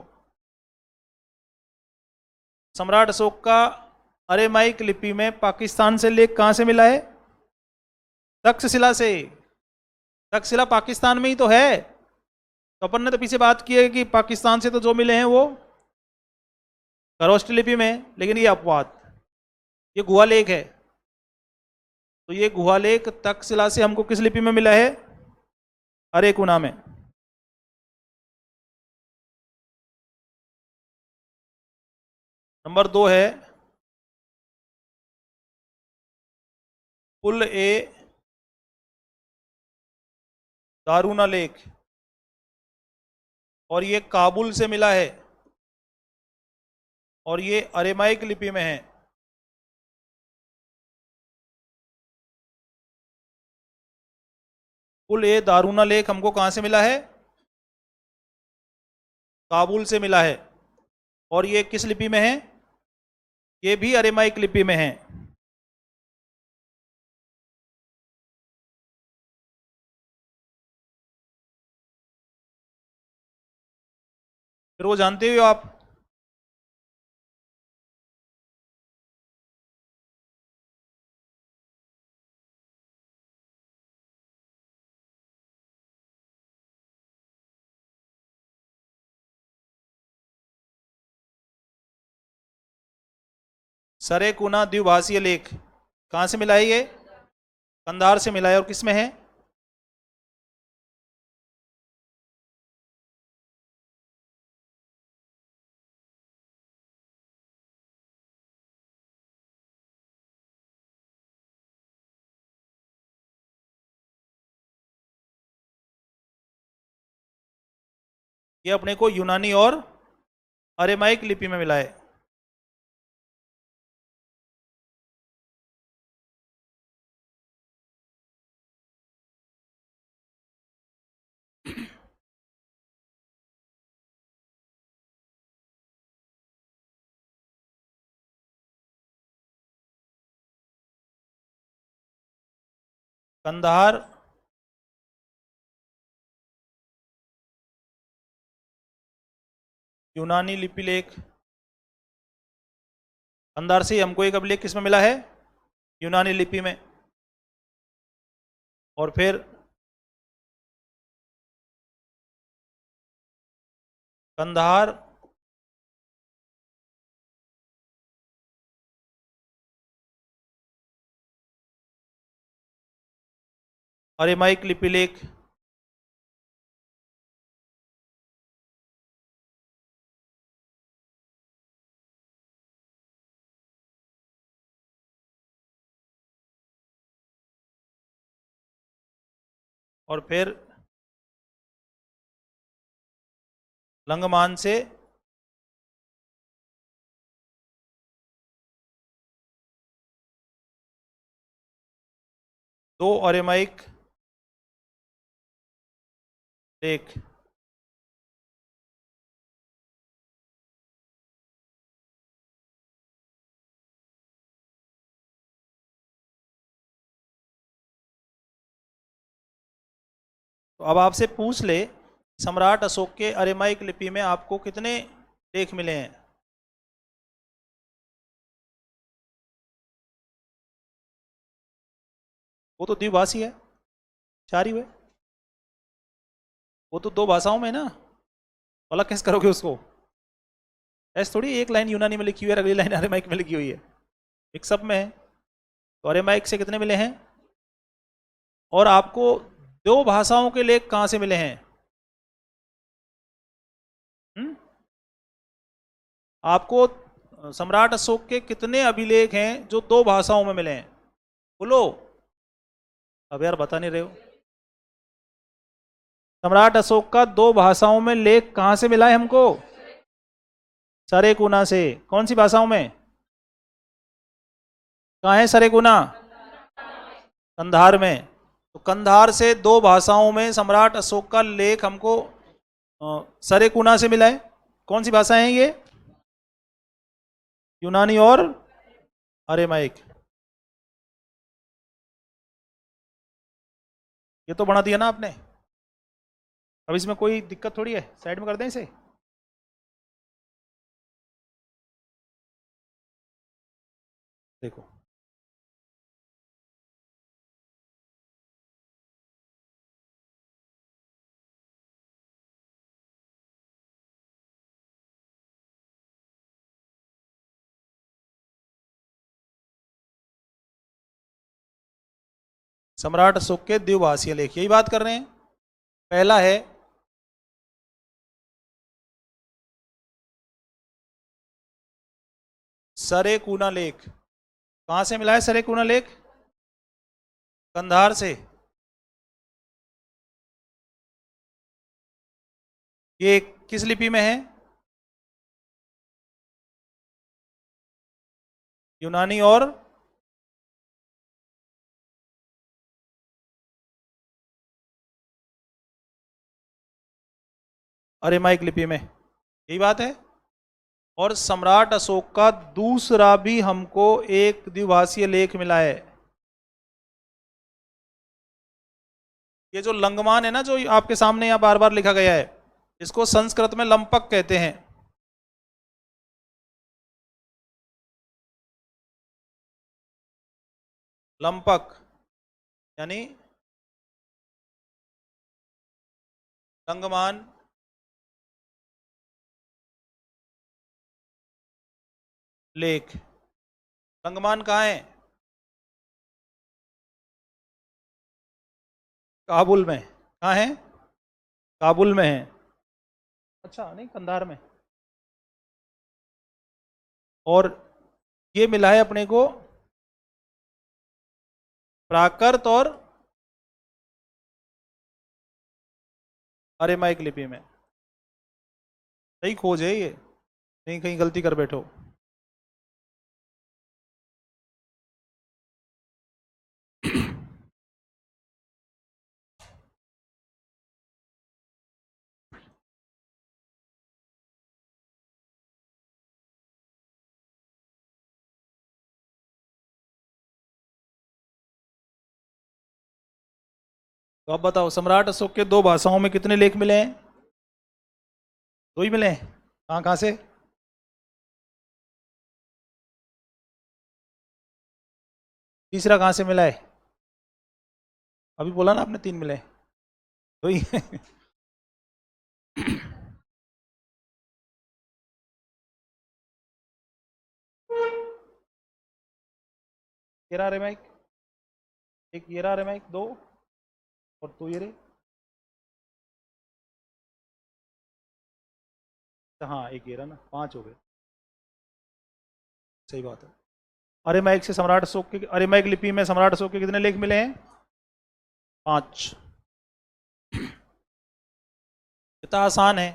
सम्राट अशोक का अरेमाइक लिपि में पाकिस्तान से लेख कहां से मिला है? तक्षशिला से। तक्षशिला पाकिस्तान में ही तो है। तो अपन ने तो पीछे बात की है कि पाकिस्तान से तो जो मिले हैं वो खरोष्ट लिपि में, लेकिन ये अपवाद, ये गुहा लेख है। तो ये गुहा लेख तक्षशिला से हमको किस लिपि में मिला है? अरेकुना में। नंबर 2 है पुल ए दारूना लेख, और ये काबुल से मिला है, और ये अरेमाइक लिपि में है। पुल ए दारूना लेख हमको कहां से मिला है? काबुल से मिला है। और ये किस लिपि में है? ये भी अरेमाइक लिपि में है। फिर वो जानते हो आप, सरेकुना द्विभाषीय लेख कहां से मिला है? ये कंधार से मिला है। और किस में है? ये अपने को यूनानी और अरेमाइक लिपि में मिला है। कंधार यूनानी लिपि लेख। कंधार से हमको एक अभिलेख किस में मिला है? यूनानी लिपि में। और फिर कंधार अरेमाइक लिपि लेख। और फिर लंगमान से दो अरेमाइक लेख। तो अब आपसे पूछ ले, सम्राट अशोक के अरेमाइक लिपि में आपको कितने लेख मिले हैं? वो तो द्विभाषी है, 4 ही हुए। वो तो 2 भाषाओं में ना, अलग कैसे करोगे उसको? ऐसे थोड़ी एक लाइन यूनानी में लिखी हुई है, अगली लाइन अरेमाइक में लिखी हुई है, एक सब में है। तो अरेमाइक से कितने मिले हैं? और आपको दो भाषाओं के लेख कहां से मिले हैं? हुँ? आपको सम्राट अशोक के कितने अभिलेख हैं जो दो भाषाओं में मिले हैं? बोलो। अब यार बता नहीं रहे हो। सम्राट अशोक का दो भाषाओं में लेख कहां से मिला है हमको? सरेकुना से। कौन सी भाषाओं में? कहाँ है सरेकुना? कंधार में। तो कंधार से दो भाषाओं में सम्राट अशोक का लेख हमको सरेकुना से मिला है। कौन सी भाषा है ये? यूनानी और अरेमाइक। ये तो बना दिया ना आपने। अब इसमें कोई दिक्कत थोड़ी है, साइड में कर दें इसे। देखो, सम्राट अशोक के द्विभाषीय लेख, यही बात कर रहे हैं। पहला है सरेकुना लेख। कहां से मिला है सरेकुना लेख? कंधार से। ये किस लिपि में है? यूनानी और अरेमाइक लिपि में, यही बात है। और सम्राट अशोक का दूसरा भी हमको एक द्विभाषीय लेख मिला है। ये जो लंगमान है ना, जो आपके सामने यहां बार बार लिखा गया है, इसको संस्कृत में लंपक कहते हैं। लंपक यानी लंगमान लेख। लंगमान कहाँ है? काबुल में। कहाँ है? काबुल में है। अच्छा, नहीं कंधार में। और ये मिला है अपने को प्राकृत और अरेमाइक लिपि में। सही खोज है ये, नहीं कहीं गलती कर बैठो। तो अब बताओ, सम्राट अशोक के दो भाषाओं में कितने लेख मिले हैं? दो ही मिले हैं। कहाँ कहाँ से? तीसरा कहाँ से मिला है? अभी बोला ना आपने तीन मिले हैं। दो ही है। ये रहा रेमाइक, एक ये रहा रेमाइक, दो। और दो ये रहे। हाँ, एक ये रहा ना, पांच हो गए। सही बात है। अरेमाइक से सम्राट अशोक के, अरेमाइक लिपि में सम्राट अशोक के कितने लेख मिले हैं? पांच। इतना आसान है।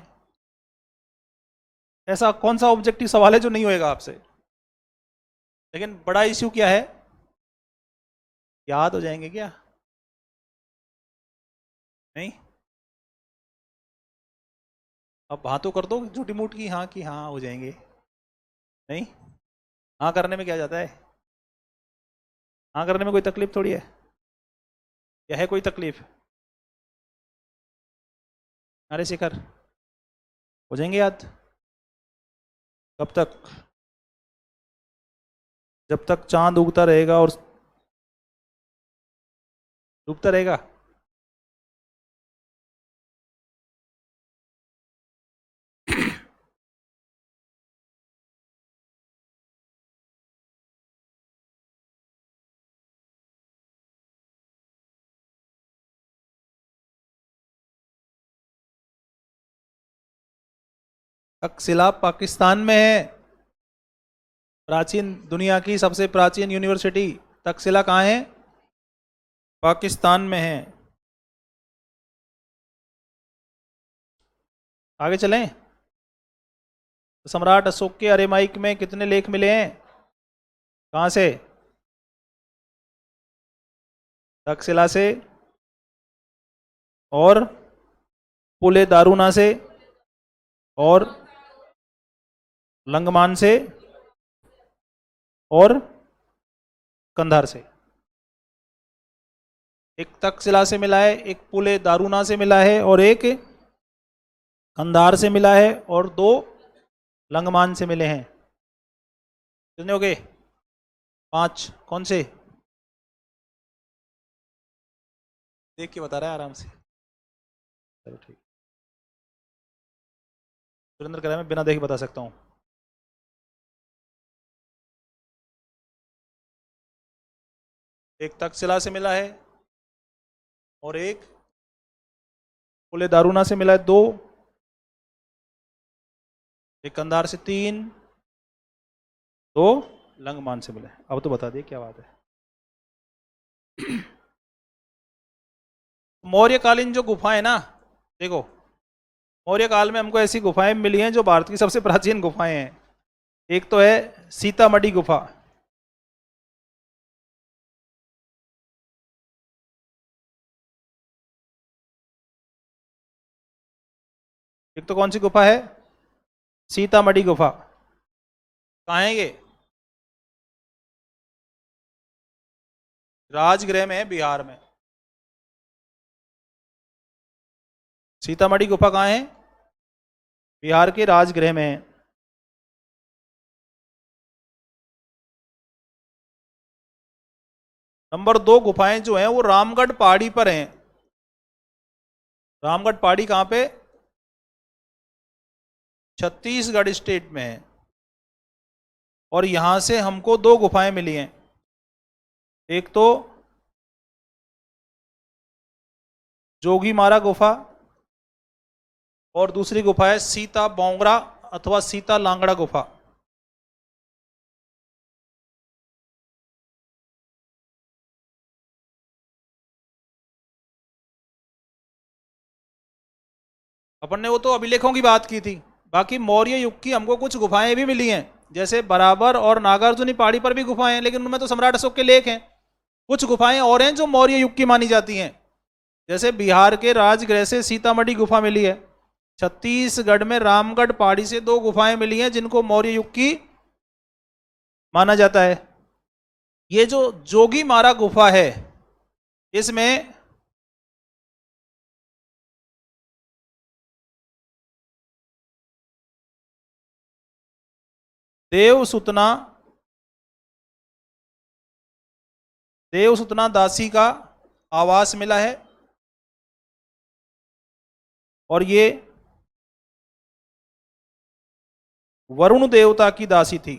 ऐसा कौन सा ऑब्जेक्टिव सवाल है जो नहीं होएगा आपसे? लेकिन बड़ा इश्यू क्या है? याद हो जाएंगे क्या? नहीं। अब हाँ तो कर दो झूठी मूठ की, हाँ की हाँ हो जाएंगे। नहीं, हाँ करने में क्या जाता है? हाँ करने में कोई तकलीफ थोड़ी है। या है कोई तकलीफ? अरे शिखर, हो जाएंगे याद। कब तक? जब तक चांद उगता रहेगा और डूबता रहेगा। तक्षशिला पाकिस्तान में है। प्राचीन दुनिया की सबसे प्राचीन यूनिवर्सिटी तक्षशिला कहाँ है? पाकिस्तान में है। आगे चलें। सम्राट अशोक के अरेमाइक में कितने लेख मिले हैं? कहाँ से? तक्षशिला से और पुले दारूना से और लंगमान से और कंधार से। एक तक्षशिला से मिला है, एक पुले दारूना से मिला है और एक कंधार से मिला है और 2 लंगमान से मिले हैं। कितने हो गए? 5। कौन से? देख के बता रहा है आराम से। चलो ठीक। सुरेंद्र कह रहा है मैं बिना देखे बता सकता हूँ। एक तक्षशिला से मिला है और एक पुले दारूना से मिला है 2, एक कंधार से 3, 2 लंगमान से मिला है। अब तो बता दिए क्या बात है। मौर्यकालीन जो गुफाएं ना, देखो मौर्य काल में हमको ऐसी गुफाएं मिली हैं जो भारत की सबसे प्राचीन गुफाएं हैं। एक तो है सीतामढ़ी गुफा, एक तो कौन सी गुफा है? सीतामढ़ी गुफा। कहाँ है ये? राजगृह में है, बिहार में। सीतामढ़ी गुफा कहाँ है? बिहार के राजगृह में है। नंबर 2 गुफाएं जो हैं वो रामगढ़ पहाड़ी पर हैं। रामगढ़ पहाड़ी कहाँ पे? छत्तीसगढ़ स्टेट में है। और यहां से हमको 2 गुफाएं मिली हैं। एक तो जोगीमारा गुफा और दूसरी गुफा है सीता बोंगरा अथवा सीता लांगड़ा गुफा। अपन ने वो तो अभिलेखों की बात की थी। बाकी मौर्य युग की हमको कुछ गुफाएं भी मिली हैं, जैसे बराबर और नागार्जुनी पहाड़ी पर भी गुफाएं हैं, लेकिन उनमें तो सम्राट अशोक के लेख हैं। कुछ गुफाएं और हैं जो मौर्य युग की मानी जाती हैं, जैसे बिहार के राजगृह से सीतामढ़ी गुफा मिली है। छत्तीसगढ़ में रामगढ़ पहाड़ी से 2 गुफाएं मिली हैं जिनको मौर्य युग की माना जाता है। ये जो जोगी मारा गुफा है, इसमें देवसुतना दासी का आवास मिला है और ये वरुण देवता की दासी थी।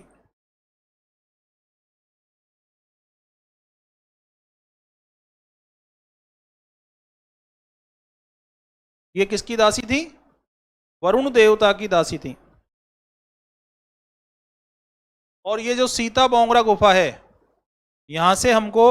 ये किसकी दासी थी? वरुण देवता की दासी थी। और ये जो सीता बोंगरा गुफा है, यहां से हमको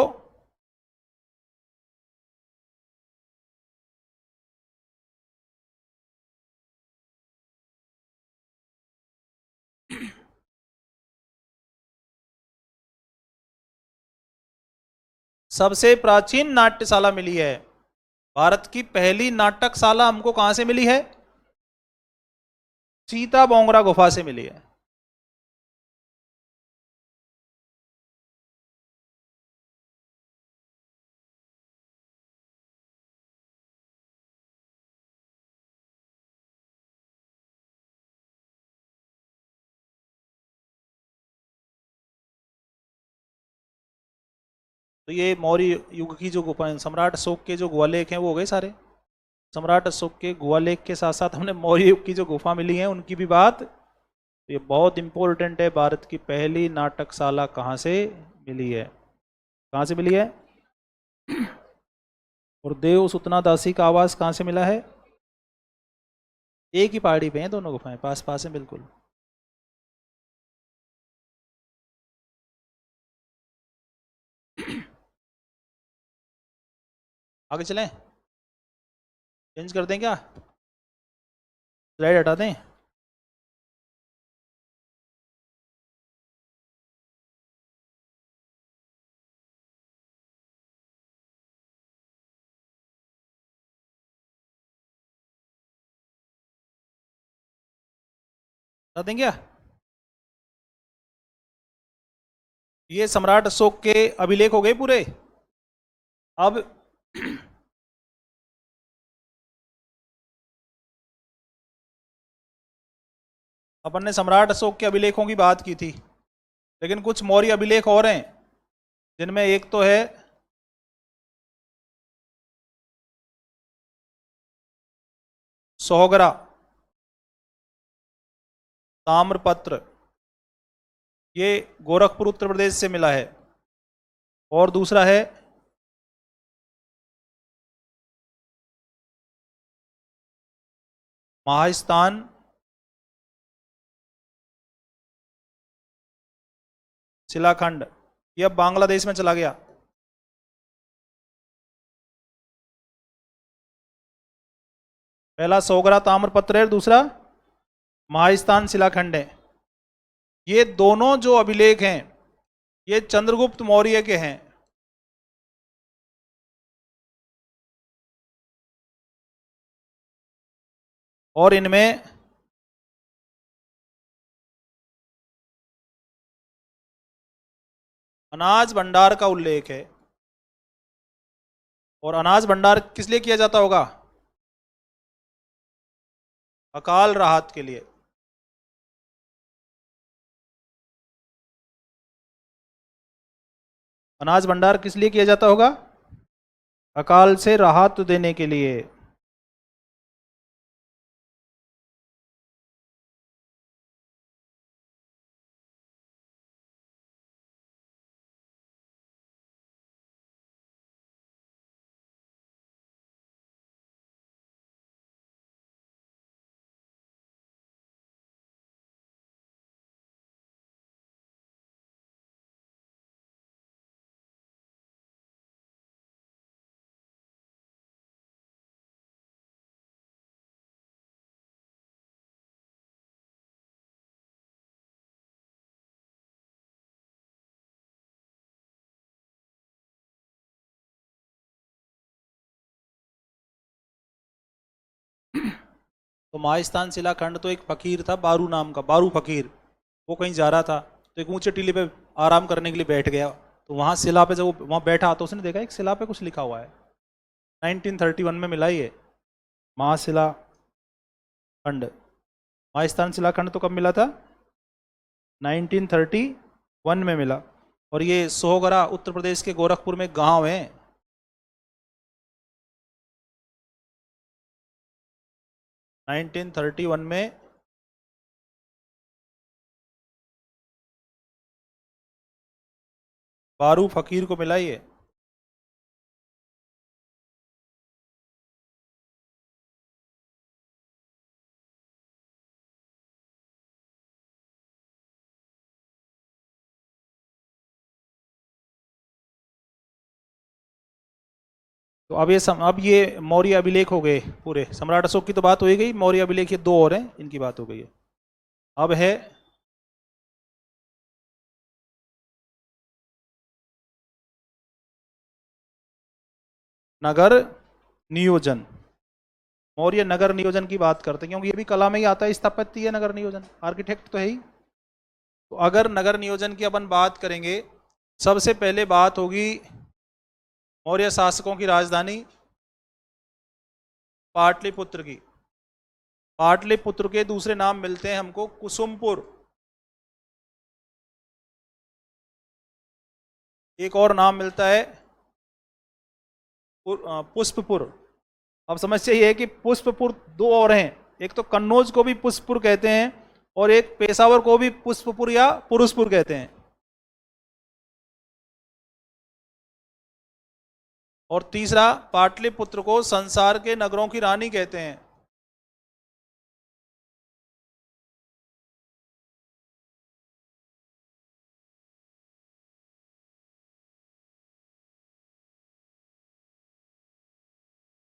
सबसे प्राचीन नाट्यशाला मिली है। भारत की पहली नाटकशाला हमको कहां से मिली है? सीता बोंगरा गुफा से मिली है। तो ये मौर्य युग की जो गुफाएं, सम्राट अशोक के जो गुहालेख हैं वो हो गए सारे। सम्राट अशोक के गुहालेख के साथ साथ हमने मौर्य युग की जो गुफा मिली है उनकी भी बात। तो ये बहुत इंपॉर्टेंट है। भारत की पहली नाटकशाला कहाँ से मिली है? कहाँ से मिली है? और देव सुतना दासी का आवास कहाँ से मिला है? एक ही पहाड़ी पे हैं दोनों गुफाएं, पास पास हैं बिल्कुल। आगे चलें, चेंज कर दें क्या, स्लाइड हटा दें। हटा दें क्या। ये सम्राट अशोक के अभिलेख हो गए पूरे। अब अपन ने सम्राट अशोक के अभिलेखों की बात की थी, लेकिन कुछ मौर्य अभिलेख और हैं, जिनमें एक तो है सोहगरा ताम्रपत्र, ये गोरखपुर उत्तर प्रदेश से मिला है। और दूसरा है महास्थान शिलाखंड, ये अब बांग्लादेश में चला गया। पहला सोगरा ताम्रपत्र है, दूसरा महास्थान शिलाखंड है। ये दोनों जो अभिलेख हैं ये चंद्रगुप्त मौर्य के हैं। और इनमें अनाज भंडार का उल्लेख है। और अनाज भंडार किस लिए किया जाता होगा, अकाल राहत के लिए। अनाज भंडार किस लिए किया जाता होगा, अकाल से राहत देने के लिए। तो महास्थान शिलाखंड तो एक फकीर था बारू नाम का, बारू फकीर, वो कहीं जा रहा था तो एक ऊंचे टीले पे आराम करने के लिए बैठ गया। तो वहाँ शिला पे जब वो वहाँ बैठा तो उसने देखा एक शिला पे कुछ लिखा हुआ है। 1931 में मिला ये महाशिला खंड। महास्थान शिलाखंड तो कब मिला था, 1931 में मिला। और ये सोहगरा उत्तर प्रदेश के गोरखपुर में गांव है। 1931 में बारू फकीर को मिला ये। तो अब ये मौर्य अभिलेख हो गए पूरे। सम्राट अशोक की तो बात हो ही गई, मौर्य अभिलेख ये दो और हैं, इनकी बात हो गई है। अब है नगर नियोजन। मौर्य नगर नियोजन की बात करते हैं क्योंकि ये भी कला में ही आता है, स्थापत्य है नगर नियोजन, आर्किटेक्ट तो है ही। तो अगर नगर नियोजन की अपन बात करेंगे, सबसे पहले बात होगी मौर्य शासकों की राजधानी पाटलिपुत्र की। पाटलिपुत्र के दूसरे नाम मिलते हैं हमको कुसुमपुर, एक और नाम मिलता है पुष्पपुर। अब समस्या ये है कि पुष्पपुर दो और हैं, एक तो कन्नौज को भी पुष्पपुर कहते हैं और एक पेशावर को भी पुष्पपुर या पुरुषपुर कहते हैं। और तीसरा, पाटलिपुत्र को संसार के नगरों की रानी कहते हैं।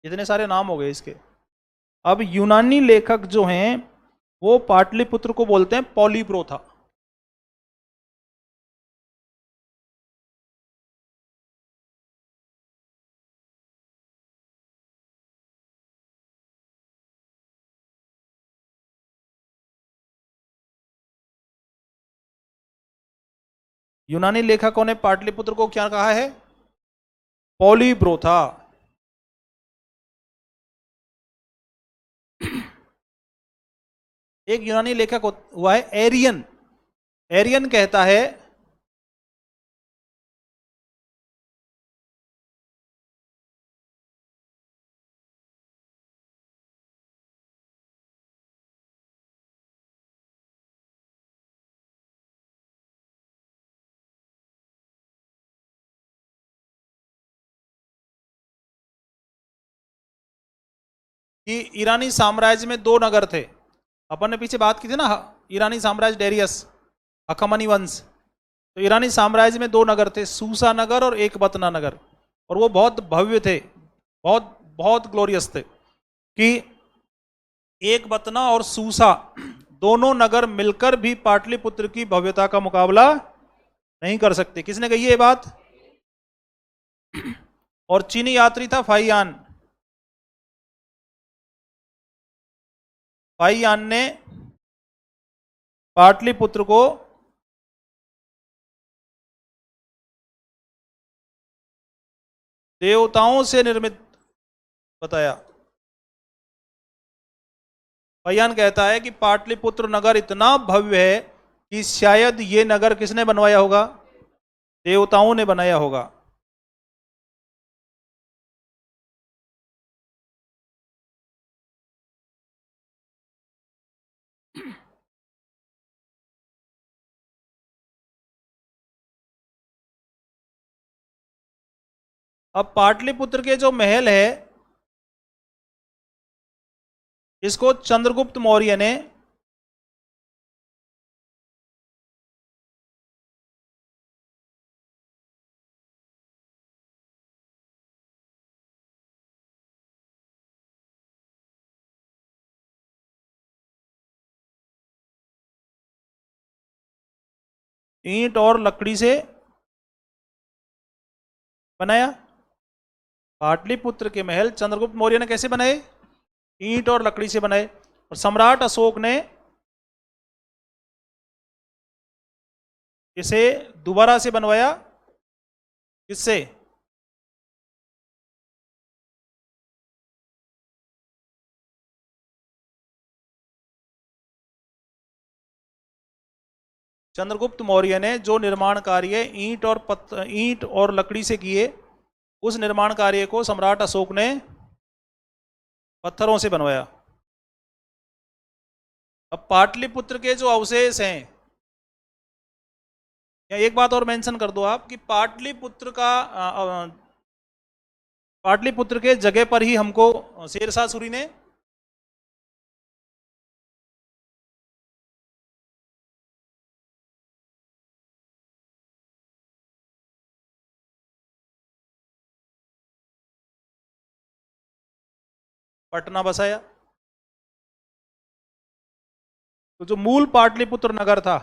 इतने सारे नाम हो गए इसके। अब यूनानी लेखक जो हैं वो पाटलिपुत्र को बोलते हैं पॉलीप्रोथा। यूनानी लेखकों ने पाटलिपुत्र को क्या कहा है? पॉलीप्रोथा। एक यूनानी लेखक हुआ है एरियन। एरियन कहता है कि ईरानी साम्राज्य में दो नगर थे। अपन ने पीछे बात की थी ना, ईरानी साम्राज्य डेरियस, अखमनी वंश। तो ईरानी साम्राज्य में दो नगर थे, सूसा नगर और एक बतना नगर। और वो बहुत भव्य थे, बहुत बहुत ग्लोरियस थे। कि एक बतना और सूसा दोनों नगर मिलकर भी पाटलिपुत्र की भव्यता का मुकाबला नहीं कर सकते। किसने कही ये बात? और चीनी यात्री था फाइयान। फाइयान ने पाटलिपुत्र को देवताओं से निर्मित बताया। फाइयान कहता है कि पाटलिपुत्र नगर इतना भव्य है कि शायद ये नगर किसने बनवाया होगा? देवताओं ने बनाया होगा। अब पाटलिपुत्र के जो महल है इसको चंद्रगुप्त मौर्य ने ईंट और लकड़ी से बनाया। पाटलिपुत्र के महल चंद्रगुप्त मौर्य ने कैसे बनाए? ईंट और लकड़ी से बनाए। और सम्राट अशोक ने इसे दोबारा से बनवाया। किससे? चंद्रगुप्त मौर्य ने जो निर्माण कार्य ईंट और लकड़ी से किए, उस निर्माण कार्य को सम्राट अशोक ने पत्थरों से बनवाया। अब पाटलिपुत्र के जो अवशेष हैं, या एक बात और मेंशन कर दो आप कि पाटलिपुत्र के जगह पर ही हमको शेरशाह सूरी ने पटना बसाया। तो जो मूल पाटलिपुत्र नगर था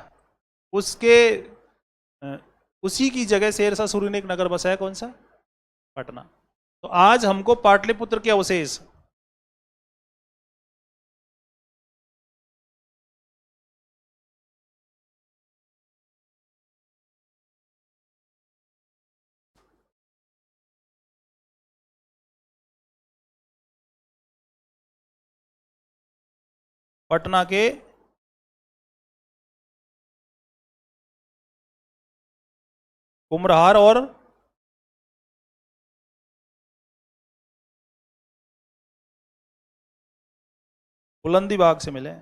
उसके उसी की जगह शेरशाह सूरी ने एक नगर बसाया। कौन सा? पटना। तो आज हमको पाटलिपुत्र के अवशेष पटना के कुम्हरार और बुलंदी बाग से मिले।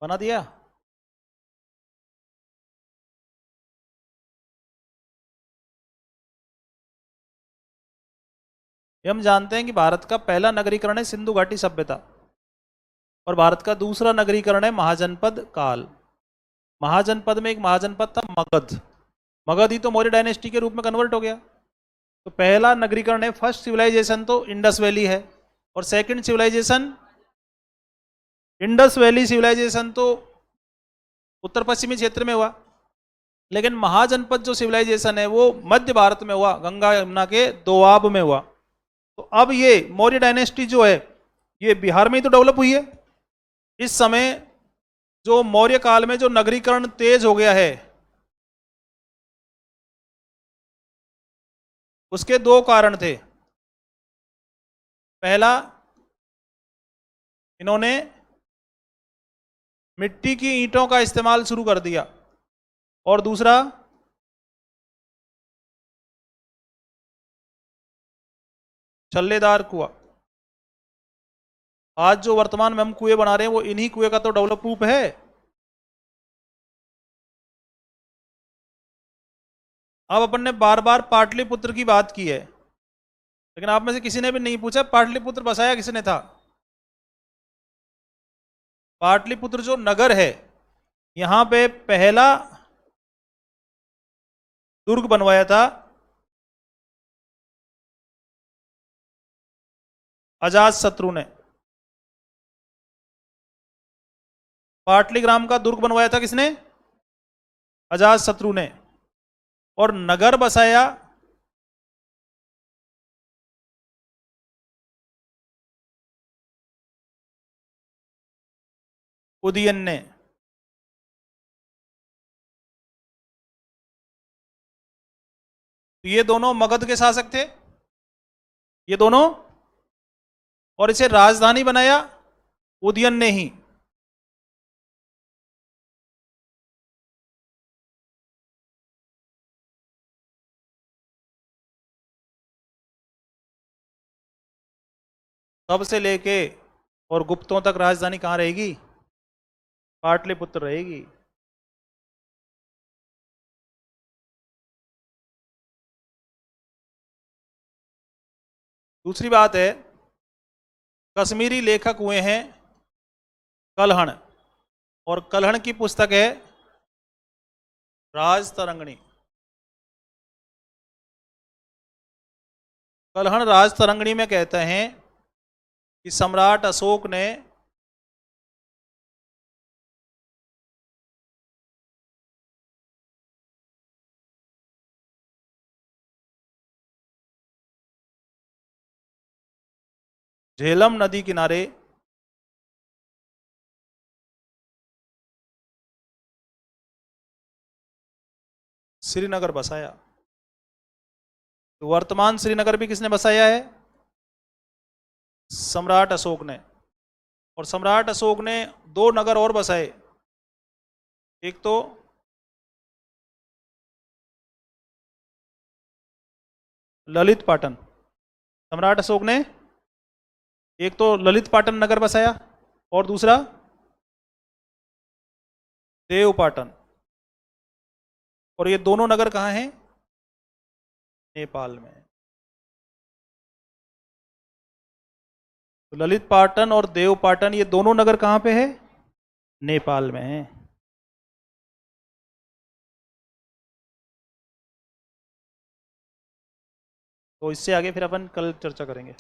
बना दिया। ये हम जानते हैं कि भारत का पहला नगरीकरण है सिंधु घाटी सभ्यता, और भारत का दूसरा नगरीकरण है महाजनपद काल। महाजनपद में एक महाजनपद था मगध, मगध ही तो मौर्य डायनेस्टी के रूप में कन्वर्ट हो गया। तो पहला नगरीकरण है, फर्स्ट सिविलाइजेशन तो इंडस वैली है, और second civilisation Indus valley civilisation तो उत्तर पश्चिमी क्षेत्र में हुआ, लेकिन महाजनपद जो सिविलाइजेशन है वो मध्य भारत में हुआ, गंगा यमुना के दोआब में हुआ। तो अब ये मौर्य डायनेस्टी जो है ये बिहार में ही तो डेवलप हुई है। इस समय जो मौर्य काल में जो नगरीकरण तेज हो गया है, उसके दो कारण थे। पहला, इन्होंने मिट्टी की ईंटों का इस्तेमाल शुरू कर दिया, और दूसरा छल्लेदार कुआं। आज जो वर्तमान में हम कुएं बना रहे हैं वो इन्हीं कुएं का तो डेवलप प्रूफ है। अब अपन ने बार बार पाटलिपुत्र की बात की है, लेकिन आप में से किसी ने भी नहीं पूछा पाटलिपुत्र बसाया किसने था। पाटलिपुत्र जो नगर है, यहां पे पहला दुर्ग बनवाया था अजात शत्रु ने। पाटलिग्राम का दुर्ग बनवाया था किसने? अजात शत्रु ने। और नगर बसाया उदयन ने। तो ये दोनों मगध के शासक थे, ये दोनों, और इसे राजधानी बनाया उदयन ने ही। तब से लेके और गुप्तों तक राजधानी कहां रहेगी? पाटलिपुत्र रहेगी। दूसरी बात है, कश्मीरी लेखक हुए हैं कल्हण, और कल्हण की पुस्तक है राजतरंगिणी। कल्हण राजतरंगिणी में कहते हैं कि सम्राट अशोक ने झेलम नदी किनारे श्रीनगर बसाया। तो वर्तमान श्रीनगर भी किसने बसाया है? सम्राट अशोक ने। और सम्राट अशोक ने दो नगर और बसाए, एक तो ललित पाटन। सम्राट अशोक ने एक तो ललित पाटन नगर बसाया, और दूसरा देवपाटन। और ये दोनों नगर कहाँ हैं? नेपाल में। तो ललित पाटन और देवपाटन ये दोनों नगर कहाँ पे है? नेपाल में है। तो इससे आगे फिर अपन कल चर्चा करेंगे।